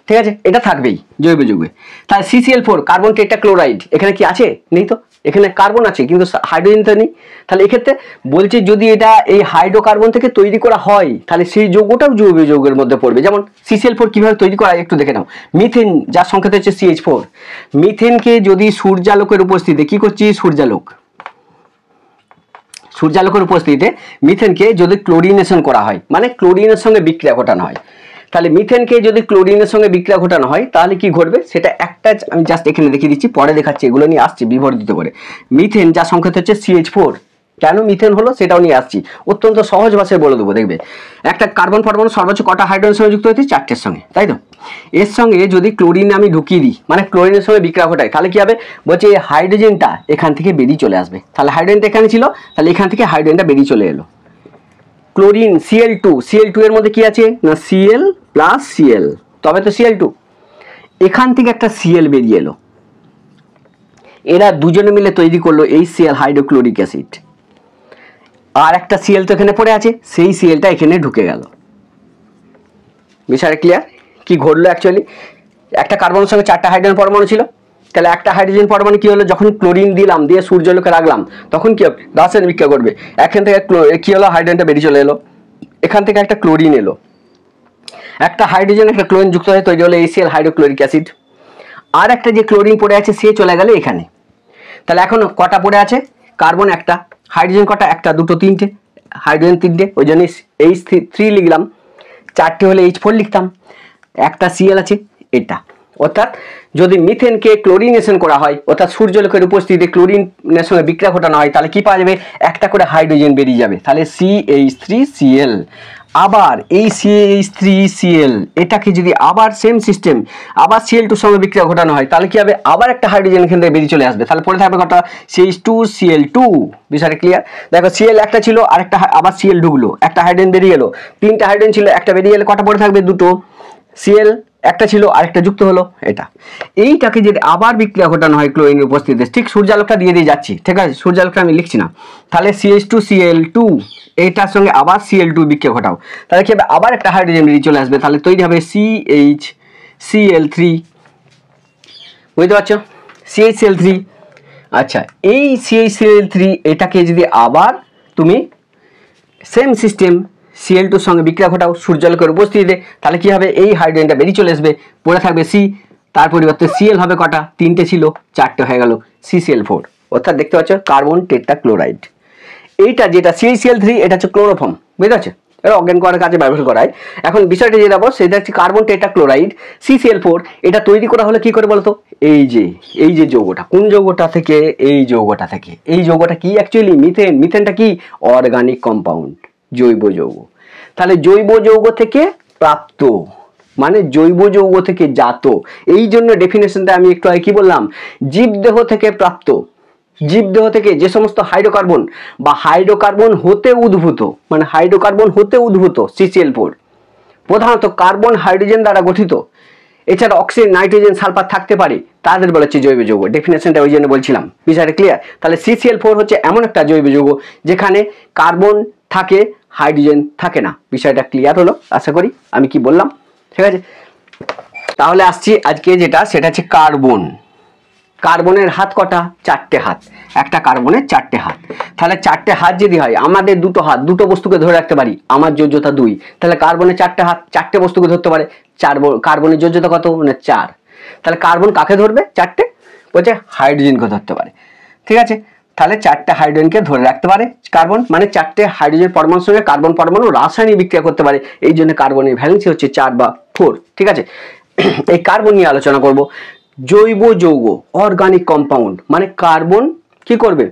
ঠিক আছে? এটা থাকবেই জৈব যৌগে। তাহলে CCl4, কার্বন টেট্রাক্লোরাইড, এখানে কি আছে? নেই তো, এখানে কার্বন আছে কিন্তু হাইড্রোজেন তো নেই। তাহলে এক্ষেত্রে বলছে যদি এটা এই হাইড্রোকার্বন থেকে তৈরি করা হয় তাহলে সেই যৌগটাও জৈব যৌগের মধ্যে পড়বে। যেমন CCl4 কিভাবে তৈরি করা হয় একটু দেখে নাও। মিথেন, যার সংখ্যা হচ্ছে CH4, মিথেনকে যদি সূর্যালোকের উপস্থিতিতে কি করছি? সূর্যালোকের উপস্থিতিতে মিথেনকে যদি ক্লোরিনেশন করা হয়, মানে ক্লোরিনের সঙ্গে বিক্রিয়া ঘটানো হয়, তাহলে মিথেনকে যদি ক্লোরিনের সঙ্গে বিক্রিয়া ঘটানো হয় তাহলে কি ঘটবে? সেটা একটা আমি জাস্ট এখানে দেখিয়ে দিচ্ছি, পরে দেখাচ্ছি, এগুলো নিয়ে আসছি বিবর্ধিত করে। মিথেন যার সংখ্যা হচ্ছে CH4, কেন মিথেন হলো সেটাও নিয়ে আসছি, অত্যন্ত সহজ ভাষায় বলে দেবো। দেখবে একটা কার্বন পরমাণু সর্বোচ্চ কটা হাইড্রোজেন সঙ্গে যুক্ত হয়েছে? 4টের সঙ্গে, তাই তো? এর সঙ্গে যদি ক্লোরিন আমি ঢুকিয়ে দিই, মানে ক্লোরিনের সঙ্গে বিক্রিয়া ঘটাই, তাহলে কি হবে? বলছে এই হাইড্রোজেনটা এখান থেকে বেরিয়ে চলে আসবে। তাহলে হাইড্রোজেনটা এখানে ছিল, তাহলে এখান থেকে হাইড্রোজেনটা বেরিয়ে চলে এলো। ক্লোরিন Cl2 এর মধ্যে কি আছে না Cl প্লাস Cl, তবে তো Cl2, এখান থেকে একটা Cl বেরিয়ে এলো, এরা দুজনে মিলে তৈরি করলো HCl, হাইড্রোক্লোরিক অ্যাসিড। আর একটা Cl তো এখানে পড়ে আছে, সেই Clটা এখানে ঢুকে গেল। বিষয়টা ক্লিয়ার? কি ঘটলো? অ্যাকচুয়ালি একটা কার্বনের সঙ্গে 4টা হাইড্রোজেন পরমাণু ছিল, তাহলে একটা হাইড্রোজেন পরমাণু কি হলো? যখন ক্লোরিন দিলাম, দিয়ে সূর্যালোকে রাখলাম, তখন কি হবে? রাসায়নিক বিক্রিয়া করবে, এখান থেকে কি হলো? হাইড্রোজেনটা বেরিয়ে চলে এলো। এখান থেকে একটা ক্লোরিন এলো, একটা হাইড্রোজেন একটা ক্লোরিন যুক্ত হয়ে তৈরি হলো HCl হাইড্রোক্লোরিক অ্যাসিড। আর একটা যে ক্লোরিন পড়ে আছে সে চলে গেল এখানে। তাহলে এখন কটা পড়ে আছে? কার্বন একটা, হাইড্রোজেন কটা? একটা, দুটো, তিনটে, হাইড্রোজেন তিনটে, ওই জন্য H3 লিখলাম। চারটে হলে H4 লিখতাম, একটা Cl আছে এটা। অর্থাৎ যদি মিথেনকে ক্লোরিনেশন করা হয়, অর্থাৎ সূর্যালোকের উপস্থিতিতে ক্লোরিনের সঙ্গে বিক্রিয়া ঘটানো হয়, তাহলে কি পাওয়া যাবে? একটা করে হাইড্রোজেন বেরিয়ে যাবে, তাহলে CH3Cl। আবার এই CH3Cl এটাকে যদি আবার সেম সিস্টেম আবার Cl2 সঙ্গে বিক্রিয়া ঘটানো হয়, তাহলে কি হবে? আবার একটা হাইড্রোজেন এখান থেকে বেরিয়ে চলে আসবে, তাহলে পরে থাকবে কটা? CH2Cl2। বিষয়টা ক্লিয়ার? দেখো Cl একটা ছিল, আরেকটা আবার Cl ঢুকলো, একটা হাইড্রোজেন বেরিয়ে গেলো, তিনটা হাইড্রোজেন ছিল, একটা বেরিয়ে গেলে কটা পড়ে থাকবে? দুটো। Cl একটা ছিল, আরেকটা যুক্ত হলো, এটা। এইটাকে যদি আবার বিক্রিয়া ঘটানো হয় ক্লোরিনের উপস্থিতিতে, ঠিক সূর্যালোকটা দিয়ে দিয়ে যাচ্ছি, ঠিক আছে, সূর্যালোকটা আমি লিখছি না, তাহলে CH2Cl2 এইটার সঙ্গে আবার Cl2 বিক্রিয়া ঘটাও, তাহলে কি হবে? আবার একটা হাইড্রোজেন বেরিয়ে চলে আসবে, তাহলে তৈরি হবে CHCl3। বুঝতে পারছো? CHCl3। আচ্ছা, এই CHCl3 এটাকে যদি আবার তুমি সেম সিস্টেম Cl2 সঙ্গে বিক্রিয়া ঘটাও সূর্যালোকের উপস্থিতিতে, তাহলে কি হবে? এই হাইড্রোজেনটা বেরিয়ে চলে আসবে, পড়ে থাকবে C, তার পরিবর্তে Cl হবে কটা? তিনটে ছিল, চারটে হয়ে গেল CCl4। অর্থাৎ দেখতে পাচ্ছ কার্বন টেট্রাক্লোরাইড। এইটা যেটা CHCl3 এটা হচ্ছে ক্লোরোফর্ম, বুঝতে পারছো? এটা অজ্ঞান করার কাজে ব্যবহার করায়। এখন বিষয়টা যে যাবো সেটা হচ্ছে কার্বন টেট্রাক্লোরাইড CCl4। এটা তৈরি করা হলো কি করে বলতো? এই যে যৌগটা, কোন যৌগটা থেকে? এই যৌগটা থেকে। এই যৌগটা কি অ্যাকচুয়ালি? মিথেন। মিথেনটা কি? অর্গানিক কম্পাউন্ড, জৈব যৌগ। তাহলে জৈব যৌগ থেকে প্রাপ্ত মানে জৈব যৌগ থেকে জাত। এই জন্য ডেফিনেশনটা আমি একটু আগে কি বললাম? জীবদেহ থেকে প্রাপ্ত। জীবদেহ থেকে যে সমস্ত হাইড্রোকার্বন বা হাইড্রোকার্বন হতে উদ্ভূত, মানে হাইড্রোকার্বন হতে উদ্ভূত CCl4 প্রধানত কার্বন হাইড্রোজেন দ্বারা গঠিত, এছাড়া অক্সিজেন নাইট্রোজেন সালফার থাকতে পারে, তাদের বলা হচ্ছে জৈব যৌগ। ডেফিনেশনটা ওই জন্য বলছিলাম। বিষয়টা ক্লিয়ার? তাহলে CCl4 হচ্ছে এমন একটা জৈব যৌগ যেখানে কার্বন থাকে, হাইড্রোজেন থাকে না। বিষয়টা ক্লিয়ার হলো আশা করি আমি কি বললাম, ঠিক আছে? তাহলে আসছি আজকে যেটা, সেটা হচ্ছে কার্বন। কার্বনের হাত কটা? চারটে হাত। একটা কার্বনের চারটে হাত। তাহলে চারটে হাত যদি হয়, আমাদের দুটো হাত, দুটো বস্তুকে ধরে রাখতে পারি, আমার যোজ্যতা 2, তাহলে কার্বনের চারটে হাত, চারটে বস্তুকে ধরতে পারে, কার্বনের যোজ্যতা কত? মানে 4। তাহলে কার্বন কাকে ধরবে? চারটে, বলছে হাইড্রোজেনকে ধরতে পারে, ঠিক আছে? তাহলে চারটে হাইড্রোজেনকে ধরে রাখতে পারে কার্বন, মানে চারটে হাইড্রোজেন পরমাণুর সঙ্গে কার্বন পরমাণু রাসায়নিক বিক্রিয়া করতে পারে, এই জন্য কার্বনের ভ্যালেন্সি হচ্ছে 4 বা 4, ঠিক আছে? এই কার্বন নিয়ে আলোচনা করব। জৈব যৌগ, অর্গানিক কম্পাউন্ড, মানে কার্বন কি করবে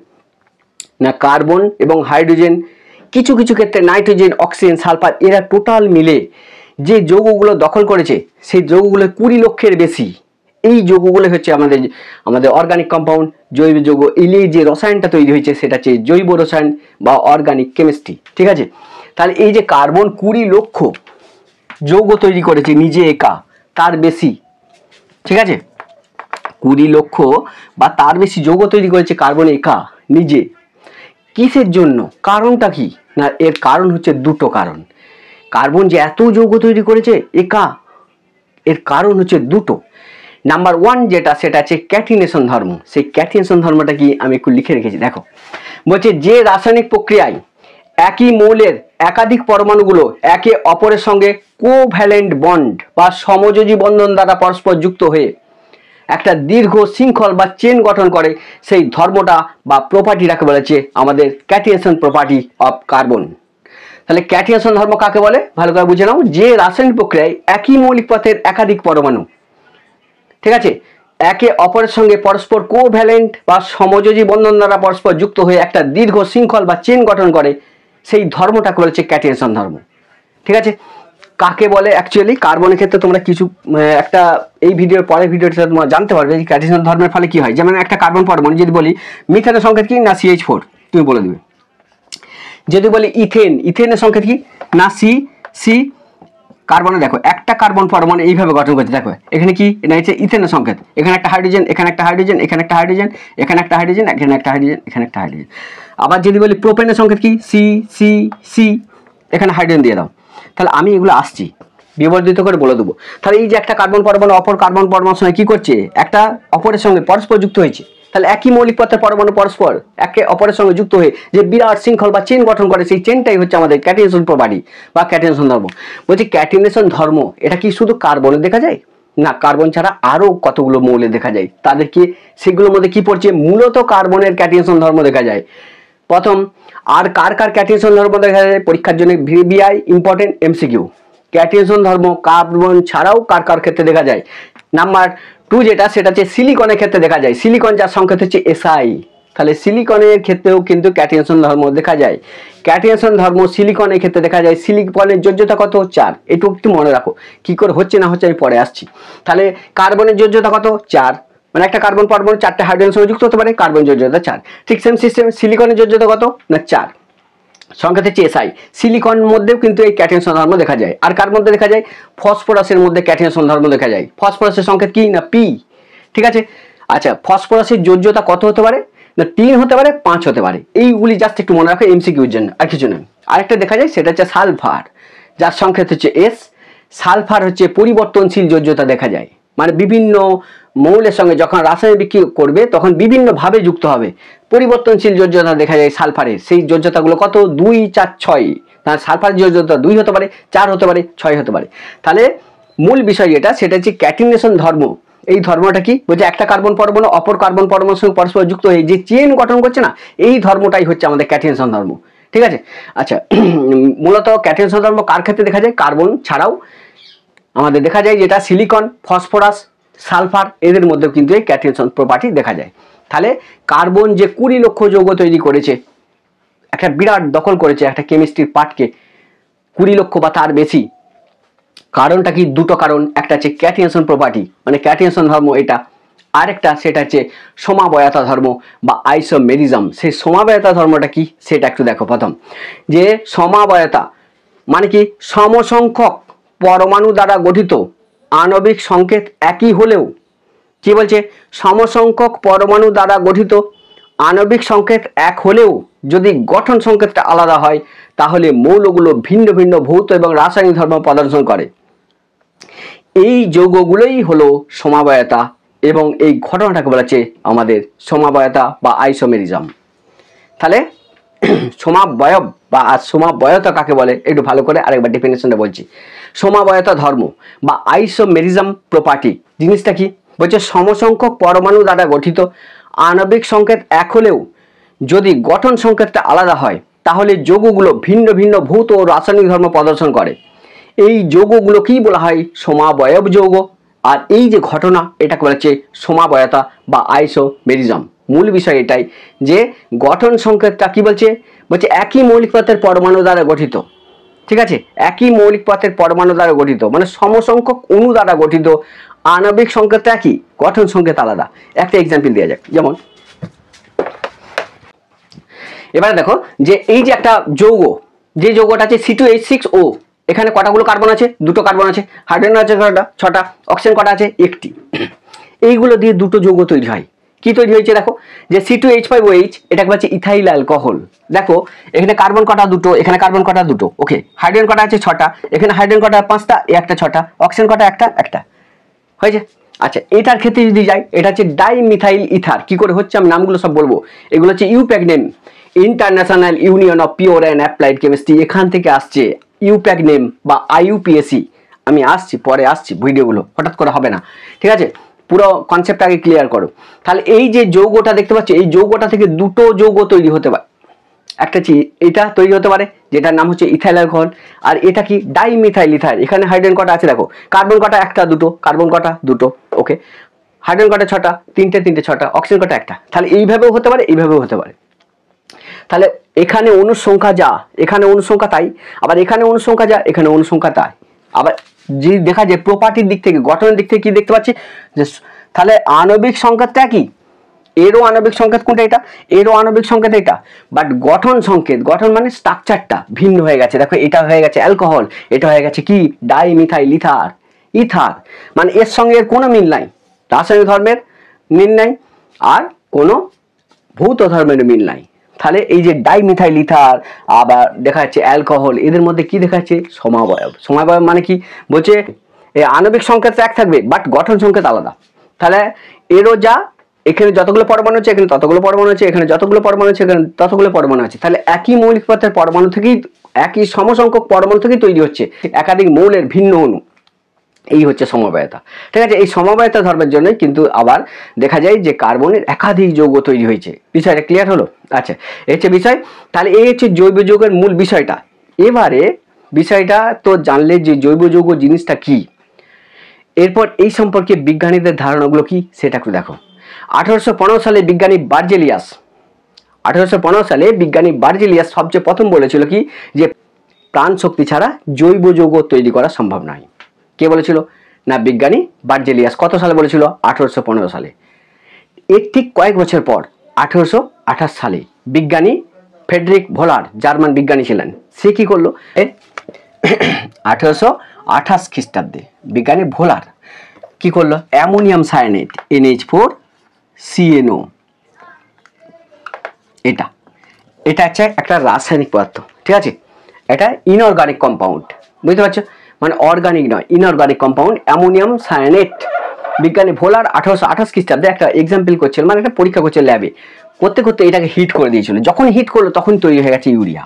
না, কার্বন এবং হাইড্রোজেন, কিছু কিছু ক্ষেত্রে নাইট্রোজেন, অক্সিজেন, সালফার, এরা টোটাল মিলে যে যৌগগুলো দখল করেছে, সেই যৌগগুলো 20 লক্ষের বেশি। এই যৌগগুলো হচ্ছে আমাদের অর্গানিক কম্পাউন্ড, জৈব যৌগ। এই যে রসায়নটা তৈরি হয়েছে সেটা হচ্ছে জৈব রসায়ন বা অর্গানিক কেমিস্ট্রি, ঠিক আছে? তাহলে এই যে কার্বন 20 লক্ষ যৌগ তৈরি করেছে নিজে একা, তার বেশি, ঠিক আছে? 20 লক্ষ বা তার বেশি যৌগ তৈরি করেছে কার্বন একা নিজে। কিসের জন্য? কারণটা কি না, এর কারণ হচ্ছে দুটো কারণ। কার্বন যে এত যৌগ তৈরি করেছে একা, এর কারণ হচ্ছে দুটো। নাম্বার 1 যেটা, সেটা হচ্ছে ক্যাটিনেশন ধর্ম। সেই ক্যাটিনেশন ধর্মটা কি আমি একটু লিখে রেখেছি, দেখো। বলছে যে রাসায়নিক প্রক্রিয়ায় একই মৌলের একাধিক পরমাণুগুলো একে অপরের সঙ্গে কোভ্যালেন্ট বন্ড বা সমযোজী বন্ধন দ্বারা পরস্পর যুক্ত হয়ে একটা দীর্ঘ শৃঙ্খল বা চেন গঠন করে, সেই ধর্মটা বা প্রপার্টিটাকে বলেছে আমাদের ক্যাটিনেশন প্রপার্টি অফ কার্বন। তাহলে ক্যাটিনেশন ধর্ম কাকে বলে ভালো করে বুঝে নাও। যে রাসায়নিক প্রক্রিয়ায় একই মৌলিক পদার্থের একাধিক পরমাণু, ঠিক আছে, একে অপরের সঙ্গে পরস্পর কোভ্যালেন্ট বা সমযোজী বন্ধন দ্বারা পরস্পর যুক্ত হয়ে একটা দীর্ঘ শৃঙ্খল বা চেন গঠন করে, সেই ধর্মটাকে বলেছে ক্যাটিনেশন ধর্ম, ঠিক আছে? কাকে বলে অ্যাকচুয়ালি কার্বনের ক্ষেত্রে তোমরা কিছু একটা এই ভিডিওর পরের ভিডিওতে তোমরা জানতে পারবে এই ক্যাটিনেশন ধর্মের ফলে কি হয়। যেমন একটা কার্বন পরমাণু যদি বলি মিথেনের সংকেত কি না CH4, তুমি বলে দিবে। যদি বলি ইথেন, ইথেনের সংকেত কি না সি। কার্বনে দেখো একটা কার্বন পরমাণু এইভাবে গঠন করছে, দেখো এখানে কি এটা হচ্ছে ইথেনের সংকেত, এখানে একটা হাইড্রোজেন, এখানে একটা হাইড্রোজেন, এখানে একটা হাইড্রোজেন, এখানে একটা হাইড্রোজেন, এখানে একটা হাইড্রোজেন, এখানে একটা হাইড্রোজেন। আবার যদি বলি প্রোপেনের সংকেত কি সি, এখানে হাইড্রোজেন দিয়ে দাও। তাহলে আমি এগুলো আসছি বিবর্ধিত করে বলে দেবো। তাহলে এই যে একটা কার্বন পরমাণু অপর কার্বন পরমাণুর সঙ্গে কি করছে, একটা অপরের সঙ্গে পরস্পর যুক্ত হয়েছে, তাহলে একই মৌলিক পদার্থের পরমাণু পরস্পর একে অপরের সঙ্গে যুক্ত হয়ে যে বিরাট শৃঙ্খল বা চেন গঠন করে, সেই চেনটাই হচ্ছে আমাদের ক্যাটিনেশন প্রপার্টি বা ক্যাটিনেশন ধর্ম। বলছি ক্যাটিনেশন ধর্ম এটা কি শুধু কার্বনে দেখা যায়? না, কার্বন ছাড়া আরো কতগুলো মৌলে দেখা যায়। তাদেরকে সেগুলোর মধ্যে কি পড়ছে? মূলত কার্বনের ক্যাটিনেশন ধর্ম দেখা যায়। প্রথম, আর কার কার ক্যাটিনেশন ধর্ম দেখা যায় পরীক্ষার জন্য ভিবিআই ইম্পর্টেন্ট এমসিকিউ। ক্যাটিনেশন ধর্ম কার্বন ছাড়াও কার কার ক্ষেত্রে দেখা যায়? নাম্বার 2 যেটা, সেটা হচ্ছে সিলিকনের ক্ষেত্রে দেখা যায়। সিলিকন যার সংকেত হচ্ছে SI, তাহলে সিলিকনের ক্ষেত্রেও কিন্তু ক্যাটিনেশন ধর্ম দেখা যায়। ক্যাটিনেশন ধর্ম সিলিকনের ক্ষেত্রে দেখা যায়। সিলিকনের যোজ্যতা কত? 4। একটু একটু মনে রাখো, কি করে হচ্ছে না হচ্ছে আমি পরে আসছি। তাহলে কার্বনের যোজ্যতা কত? 4, মানে একটা কার্বন পরমাণু 4টে হাইড্রোজেন সঙ্গে যুক্ত হতে পারে, কার্বন যোজ্যতা 4। ঠিক সেম সিস্টেম সিলিকনের যোজ্যতা কত? না 4, সংকেত হচ্ছে SI। সিলিকন মধ্যেও কিন্তু এই ক্যাটিনেশন ধর্ম দেখা যায়। আর কার মধ্যে দেখা যায়? ফসফরাসের মধ্যে ক্যাটিনেশন ধর্ম দেখা যায়। ফসফরাসের সংকেত কি? না P। ঠিক আছে, আচ্ছা ফসফরাসের যোজ্যতা কত হতে পারে? না 3 হতে পারে, 5 হতে পারে। এইগুলি জাস্ট একটু মনে রাখো এমসিকিউর জন্য, আর কিছু নয়। আরেকটা দেখা যায় সেটা হচ্ছে সালফার, যার সংকেত হচ্ছে S। সালফার হচ্ছে পরিবর্তনশীল যোজ্যতা দেখা যায়, মানে বিভিন্ন মৌলের সঙ্গে যখন রাসায়নিক বিক্রিয়া করবে তখন বিভিন্ন ভাবে যুক্ত হবে। পরিবর্তনশীল যোজ্যতা দেখা যায় সালফারের। সেই যোজ্যতাগুলো কত? 2, 4, 6। তাহলে সালফারের যোজ্যতা 2 হতে পারে, 4 হতে পারে, 6 হতে পারে। তাহলে মূল বিষয় যেটা, সেটা হচ্ছে ক্যাটিনেশন ধর্ম। এই ধর্মটা কি বলছে? একটা কার্বন পরমাণু অপর কার্বন পরমাণুর সঙ্গে পরস্পর যুক্ত হয়ে যে চেন গঠন করছে না, এই ধর্মটাই হচ্ছে আমাদের ক্যাটিনেশন ধর্ম। ঠিক আছে, আচ্ছা মূলত ক্যাটিনেশন ধর্ম কার ক্ষেত্রে দেখা যায়? কার্বন ছাড়াও আমাদের দেখা যায় যেটা সিলিকন, ফসফরাস, সালফার, এদের মধ্যেও কিন্তু এই ক্যাটিনেশন প্রপার্টি দেখা যায়। তাহলে কার্বন যে 20 লক্ষ যৌগ তৈরি করেছে, একটা বিরাট দখল করেছে একটা কেমিস্ট্রির পার্টকে, 20 লক্ষ বা তার বেশি। কারণটা কি? দুটো কারণ। একটা হচ্ছে ক্যাটিনেশন প্রপার্টি মানে ক্যাটিনেশন ধর্ম এটা, আরেকটা সেটা হচ্ছে সমাবয়তা ধর্ম বা আইসোমেরিজম। সেই সমাবয়তা ধর্মটা কি সেটা একটু দেখো। প্রথম, যে সমাবয়তা মানে কি? সমসংখ্যক পরমাণু দ্বারা গঠিত আণবিক সংকেত একই হলেও, কি বলছে? সমসংখ্যক পরমাণু দ্বারা গঠিত আণবিক সংকেত এক হলেও যদি গঠন সংকেতটা আলাদা হয়, তাহলে মৌলগুলো ভিন্ন ভিন্ন ভৌত এবং রাসায়নিক ধর্ম প্রদর্শন করে। এই যৌগগুলোই হলো সমাবয়তা, এবং এই ঘটনাটাকে বলা হচ্ছে আমাদের সমাবয়তা বা আইসোমেরিজম। তাহলে সমাবয়ব বা সমাবয়তা কাকে বলে একটু ভালো করে আরেকবার ডেফিনেশনটা বলছি। সমাবয়তা ধর্ম বা আইসোমেরিজম প্রপার্টি জিনিসটা কি বলছে? সমসংখ্যক পরমাণু দ্বারা গঠিত আণবিক সংকেত এক হলেও যদি গঠন সংকেতটা আলাদা হয়, তাহলে যৌগগুলো ভিন্ন ভিন্ন ভৌত ও রাসায়নিক ধর্ম প্রদর্শন করে। এই যৌগগুলো কি বলা হয়? সমাবয়ব যৌগ। আর এই যে ঘটনা, এটাকে বলা হচ্ছে সমাবয়তা বা আইসোমেরিজম। মূল বিষয় এটাই যে গঠন সংকেতটা কি বলছে? বলছে একই মৌলিক পদার্থের পরমাণু দ্বারা গঠিত। ঠিক আছে, একই মৌলিক পদার্থের পরমাণু দ্বারা গঠিত মানে সমসংখ্যক অণু দ্বারা গঠিত আণবিক সংকেত একই, গঠন সংকেত আলাদা। একটা এক্সাম্পল দেওয়া যাক, যেমন এবারে দেখো যে এই যে একটা যৌগ, যে যৌগটা আছে C2H6O, এখানে কটাগুলো কার্বন আছে? দুটো কার্বন আছে। হাইড্রোজেন আছে কটা? 6টা। অক্সিজেন কটা আছে? 1টি। এইগুলো দিয়ে দুটো যৌগ তৈরি হয়। কি তৈরি হয়েছে দেখো, যে C2H5OH, এটাকে বলছে ইথাইল অ্যালকোহল। দেখো এখানে কার্বন কটা? দুটো। এখানে কার্বন কটা? দুটো। ওকে, হাইড্রোজেন কটা আছে? 6টা। এখানে হাইড্রোজেন কটা? 5টা। একটা 6টা। অক্সিজেন কটা? একটা। হয়েছে। আচ্ছা, এটার ক্ষেত্রে যদি যাই, এটা হচ্ছে ডাইমিথাইল ইথার। কি করে হচ্ছে আমি নামগুলো সব বলবো। এগুলো হচ্ছে IUPAC name, international union of pure and applied chemistry, এখান থেকে আসছে ইউপ্যাক নেম বা IUPAC। আমি আসছি, পরে আসছি, ভিডিওগুলো হঠাৎ করে হবে না। ঠিক আছে, পুরো কনসেপ্ট আগে ক্লিয়ার করো। তাহলে এই যে যৌগটা দেখতে পাচ্ছ, এই যৌগটা থেকে দুটো যৌগ তৈরি হতে পারে। একটা এটা তৈরি হতে পারে যেটার নাম হচ্ছে ইথাইল অ্যালকোহল, আর এটা কি? Dimethyl ether. এখানে হাইড্রোজেন কটা আছে দেখো? কার্বন কটা? একটা। দুটো। কার্বন কটা? দুটো। ওকে, হাইড্রোজেন কটা? 6টা। তিনটে 6টা। অক্সিজেন কটা? একটা। তাহলে এইভাবেও হতে পারে, এইভাবেও হতে পারে। তাহলে এখানে অণুর সংখ্যা যা, এখানে অণুর সংখ্যা তাই। আবার এখানে অণুর সংখ্যা যা, এখানে অণুর সংখ্যা তাই। আবার যে দেখা যায় প্রপার্টির দিক থেকে, গঠনের দিক থেকে কি দেখতে পাচ্ছি যে তাহলে আণবিক সংকেতটা কি? এরও আণবিক সংকেত কোনটা? এটা। এরও আণবিক সংকেত এটা। বাট গঠন সংকেত, গঠন মানে স্ট্রাকচারটা ভিন্ন হয়ে গেছে। দেখো এটা হয়ে গেছে অ্যালকোহল, এটা হয়ে গেছে কি? Dimethyl ether. ইথার মানে এর সঙ্গে এর কোনো মিল নাই, রাসায়নিক ধর্মের মিল নাই, আর কোনো ভৌত ধর্মের মিল নাই। তাহলে এই যে ডাইমিথাইল ইথার আবার দেখা যাচ্ছে অ্যালকোহল, এদের মধ্যে কি দেখা যাচ্ছে? সমাবয়ব। সমাবয়ব মানে কি বলছে? এই আণবিক সংকেত এক থাকবে বাট গঠন সংকেত আলাদা। তাহলে এরও যা, এখানে যতগুলো পরমাণু আছে এখানে ততগুলো পরমাণু আছে, এখানে যতগুলো পরমাণু আছে এখানে ততগুলো পরমাণু আছে, তাহলে একই মৌলিক পদার্থের পরমাণু থেকেই, একই সমসংখ্যক পরমাণু থেকেই তৈরি হচ্ছে একাধিক মৌলের ভিন্ন অণু। এই হচ্ছে সমবায়তা। ঠিক আছে, এই সমবায়তা ধর্মের জন্যই কিন্তু আবার দেখা যায় যে কার্বনের একাধিক যৌগ তৈরি হয়েছে। বিষয়টা ক্লিয়ার হলো? আচ্ছা, এই হচ্ছে বিষয়। তাহলে এই হচ্ছে জৈব যৌগের মূল বিষয়টা। এবারে বিষয়টা তো জানলে যে জৈব যৌগ জিনিসটা কি, এরপর এই সম্পর্কে বিজ্ঞানীদের ধারণাগুলো কি সেটা একটু দেখো। 1815 সালে বিজ্ঞানী বার্জেলিয়াস 1815 সালে বিজ্ঞানী বার্জেলিয়াস সবচেয়ে প্রথম বলেছিল কি, যে প্রাণ শক্তি ছাড়া জৈব যৌগ তৈরি করা সম্ভব নয়। কে বলেছিল? না বিজ্ঞানী বার্জেলিয়াস। কত সালে বলেছিল? 1815 সালে। এর ঠিক কয়েক বছর পর 1828 সালে বিজ্ঞানী ফ্রেডরিক ভোলার, জার্মান বিজ্ঞানী ছিলেন, সে কি করলো? 1828 খ্রিস্টাব্দে বিজ্ঞানী ভোলার কি করলো? অ্যামোনিয়াম সায়ানেট NH4CnO, এটা হচ্ছে একটা রাসায়নিক পদার্থ। ঠিক আছে, এটা ইনঅর্গানিক কম্পাউন্ড, বুঝতে পারছো? মানে অর্গানিক নয়, ইনঅর্গানিক কম্পাউন্ড অ্যামোনিয়াম সায়ানেট। বিজ্ঞানী ভোলার 1828 খ্রিস্টাব্দে একটা এক্সাম্পল করছিল, মানে একটা পরীক্ষা করছে ল্যাবে, করতে করতে এটাকে হিট করে দিয়েছিল। যখন হিট করলো তখন তৈরি হয়ে গেছে ইউরিয়া।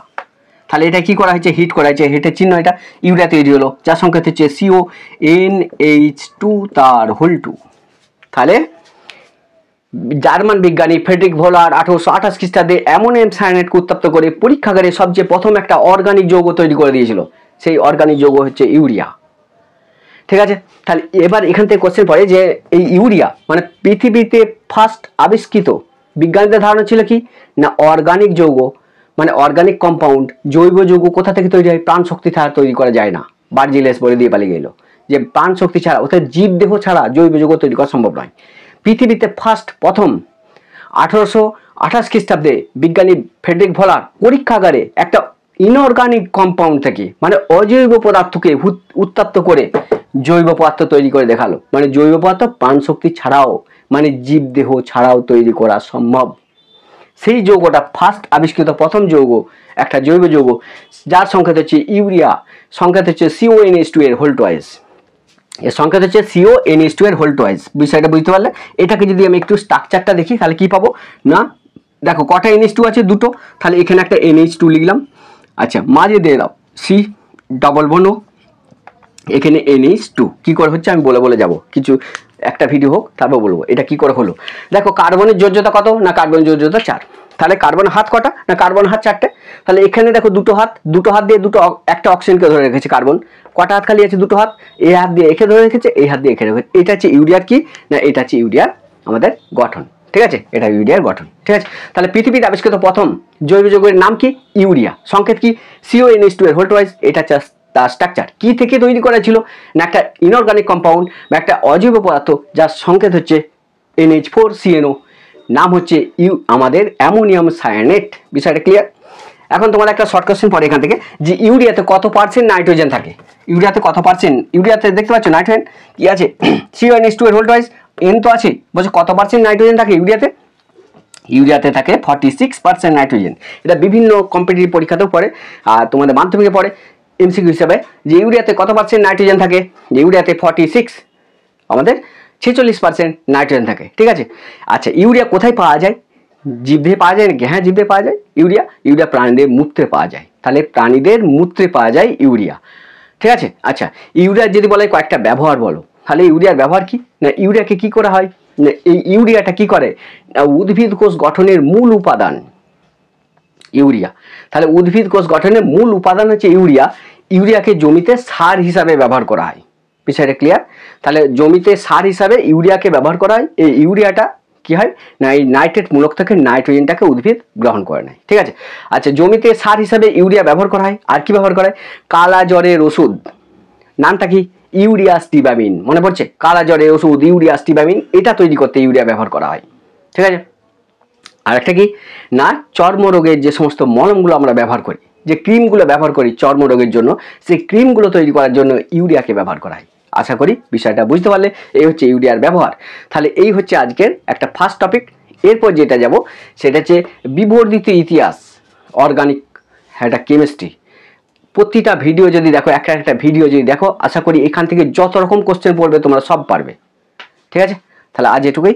তাহলে এটা কি করা হয়েছে? হিট করা হয়েছে, হিটের চিহ্ন এটা ইউরিয়া তৈরি হলো, যার সংখ্যা হচ্ছে CONH2 তার হোল 2। তাহলে জার্মান বিজ্ঞানী ফ্রেডরিক ভোলার 1828 খ্রিস্টাব্দে অ্যামোনিয়াম সায়ানেটকে উত্তপ্ত করে পরীক্ষাগারে সবচেয়ে প্রথম একটা অর্গানিক যৌগ তৈরি করে দিয়েছিল। সেই অর্গানিক যৌগ হচ্ছে ইউরিয়া। ঠিক আছে, তাহলে এবার এখান থেকে কোশ্চেন পড়ে যে এই ইউরিয়া মানে পৃথিবীতে ফার্স্ট আবিষ্কৃত, বিজ্ঞানীদের ধারণা ছিল কি না অর্গানিক যৌগ মানে অর্গানিক কম্পাউন্ড, জৈব যৌগ কোথা থেকে তৈরি হয়? প্রাণ শক্তি ছাড়া তৈরি করা যায় না। বার্জেলিয়াস বলে দিয়ে পালিয়ে গেল যে প্রাণ শক্তি ছাড়া, অর্থাৎ জীবদেহ ছাড়া জৈব যৌগ তৈরি করা সম্ভব নয়। পৃথিবীতে ফার্স্ট প্রথম 1828 খ্রিস্টাব্দে বিজ্ঞানী ফ্রেডরিক ভোলার পরীক্ষাগারে একটা ইনঅর্গানিক কম্পাউন্ড থেকে মানে অজৈব পদার্থকে উত্তপ্ত করে জৈব পদার্থ তৈরি করে দেখালো। মানে জৈব পদার্থ প্রাণ শক্তি ছাড়াও, মানে জীবদেহ ছাড়াও তৈরি করা সম্ভব। সেই যৌগটা ফার্স্ট আবিষ্কৃত প্রথম যৌগ, একটা জৈব যৌগ, যার সংখ্যা হচ্ছে ইউরিয়া, সংখ্যা হচ্ছে CONH2 এর হোল টুয়াইস। এর সংখ্যা হচ্ছে CONH2 এর হোল টুয়াইস। বিষয়টা বুঝতে পারলে? এটাকে যদি আমি একটু স্ট্রাকচারটা দেখি তাহলে কি পাবো না, দেখো কটা NH2 আছে? দুটো। তাহলে এখানে একটা NH2 লিখলাম। আচ্ছা, মাঝে দিয়ে দাও C ডবল বন্ড, এখানে NH2 কি করে হচ্ছে আমি বলে যাব, কিছু একটা ভিডিও হোক তারপর বলবো এটা কি করে হলো। দেখো কার্বনের যোজ্যতা কত? না কার্বনের যোজ্যতা 4। তাহলে কার্বন হাত কটা? না কার্বন হাত 4টে। তাহলে এখানে দেখো দুটো হাত দিয়ে একটা অক্সিজেনকে ধরে রেখেছে কার্বন। কটা হাত খালি আছে? দুটো হাত। এই হাত দিয়ে একে ধরে রেখেছে, এই হাত দিয়ে একে রেখেছে। এটা হচ্ছে ইউরিয়ার কি না, এটা হচ্ছে ইউরিয়ার আমাদের গঠন। ঠিক আছে, এটা ইউরিয়ার গঠন। ঠিক আছে, তাহলে পৃথিবীতে আবিষ্কৃত প্রথম জৈব যৌগের নাম কি? ইউরিয়া। সংকেত কি? CONH2 এর হোল টুয়াইস। এটা তার স্ট্রাকচার কি থেকে তৈরি করা ছিল না একটা ইনঅর্গানিক কম্পাউন্ড বা একটা অজৈব পদার্থ যার সংকেত হচ্ছে NH4CnO, নাম হচ্ছে আমাদের অ্যামোনিয়াম সায়ানেট। বিষয়টা ক্লিয়ার? এখন তোমার একটা শর্ট কোশ্চেন পড়ে এখান থেকে যে ইউরিয়াতে কত পার্সেন্ট নাইট্রোজেন থাকে? ইউরিয়াতে কত পার্সেন্ট? ইউরিয়াতে দেখতে পাচ্ছ নাইট্রোজেন কি আছে? CONH2 এর হোল টুয়াইস, N তো আছে, বলছে কত পার্সেন্ট নাইট্রোজেন থাকে ইউরিয়াতে? ইউরিয়াতে থাকে 46% নাইট্রোজেন। এটা বিভিন্ন কম্পিটিটিভ পরীক্ষাতেও পড়ে, আর তোমাদের মাধ্যমিকে পড়ে MCQ হিসাবে যে ইউরিয়াতে কত পার্সেন্ট নাইট্রোজেন থাকে। ইউরিয়াতে 46, আমাদের 46% নাইট্রোজেন থাকে। ঠিক আছে, আচ্ছা ইউরিয়া কোথায় পাওয়া যায়? জীবদেহে পাওয়া যায় নাকি? হ্যাঁ, জীবদেহে পাওয়া যায় ইউরিয়া প্রাণীদের মূত্রে পাওয়া যায়। তাহলে প্রাণীদের মূত্রে পাওয়া যায় ইউরিয়া। ঠিক আছে, আচ্ছা ইউরিয়ার যদি বলে কয়েকটা ব্যবহার বলো, তাহলে ইউরিয়ার ব্যবহার কি না, ইউরিয়াকে কি করা হয় না, এই ইউরিয়াটা কি করে, উদ্ভিদ কোষ গঠনের মূল উপাদান ইউরিয়া। তাহলে উদ্ভিদ কোষ গঠনের মূল উপাদান হচ্ছে ইউরিয়া। ইউরিয়াকে জমিতে সার হিসাবে ব্যবহার করা হয়। বিষয়টা ক্লিয়ার? তাহলে জমিতে সার হিসাবে ইউরিয়াকে ব্যবহার করা হয়। এই ইউরিয়াটা কি হয় না, এই নাইট্রেট মূলক থেকে নাইট্রোজেনটাকে উদ্ভিদ গ্রহণ করে নেয়। ঠিক আছে, আচ্ছা জমিতে সার হিসাবে ইউরিয়া ব্যবহার করা হয়। আর কি ব্যবহার করা হয়? কালা জ্বরের ওষুধ, নামটা কি? ইউরিয়াস্টিবামিন। মনে পড়ছে? কালা জ্বরের ওষুধ ইউরিয়াস্টিবামিন, এটা তৈরি করতে ইউরিয়া ব্যবহার করা হয়। ঠিক আছে, আর একটা কি না, চর্মরোগের যে সমস্ত মলমগুলো আমরা ব্যবহার করি, যে ক্রিমগুলো ব্যবহার করি চর্মরোগের জন্য, সেই ক্রিমগুলো তৈরি করার জন্য ইউরিয়াকে ব্যবহার করা হয়। আশা করি বিষয়টা বুঝতে পারলে। এই হচ্ছে ইউরিয়ার ব্যবহার। তাহলে এই হচ্ছে আজকের একটা ফার্স্ট টপিক। এরপর যেটা যাব সেটা হচ্ছে বিবর্ধিত ইতিহাস, অর্গানিক একটা কেমিস্ট্রি। প্রতিটা ভিডিও যদি দেখো, একটা ভিডিও যদি দেখো, আশা করি এখান থেকে যত রকম কোশ্চেন পড়বে তোমরা সব পারবে। ঠিক আছে, তাহলে আজ এটুকুই।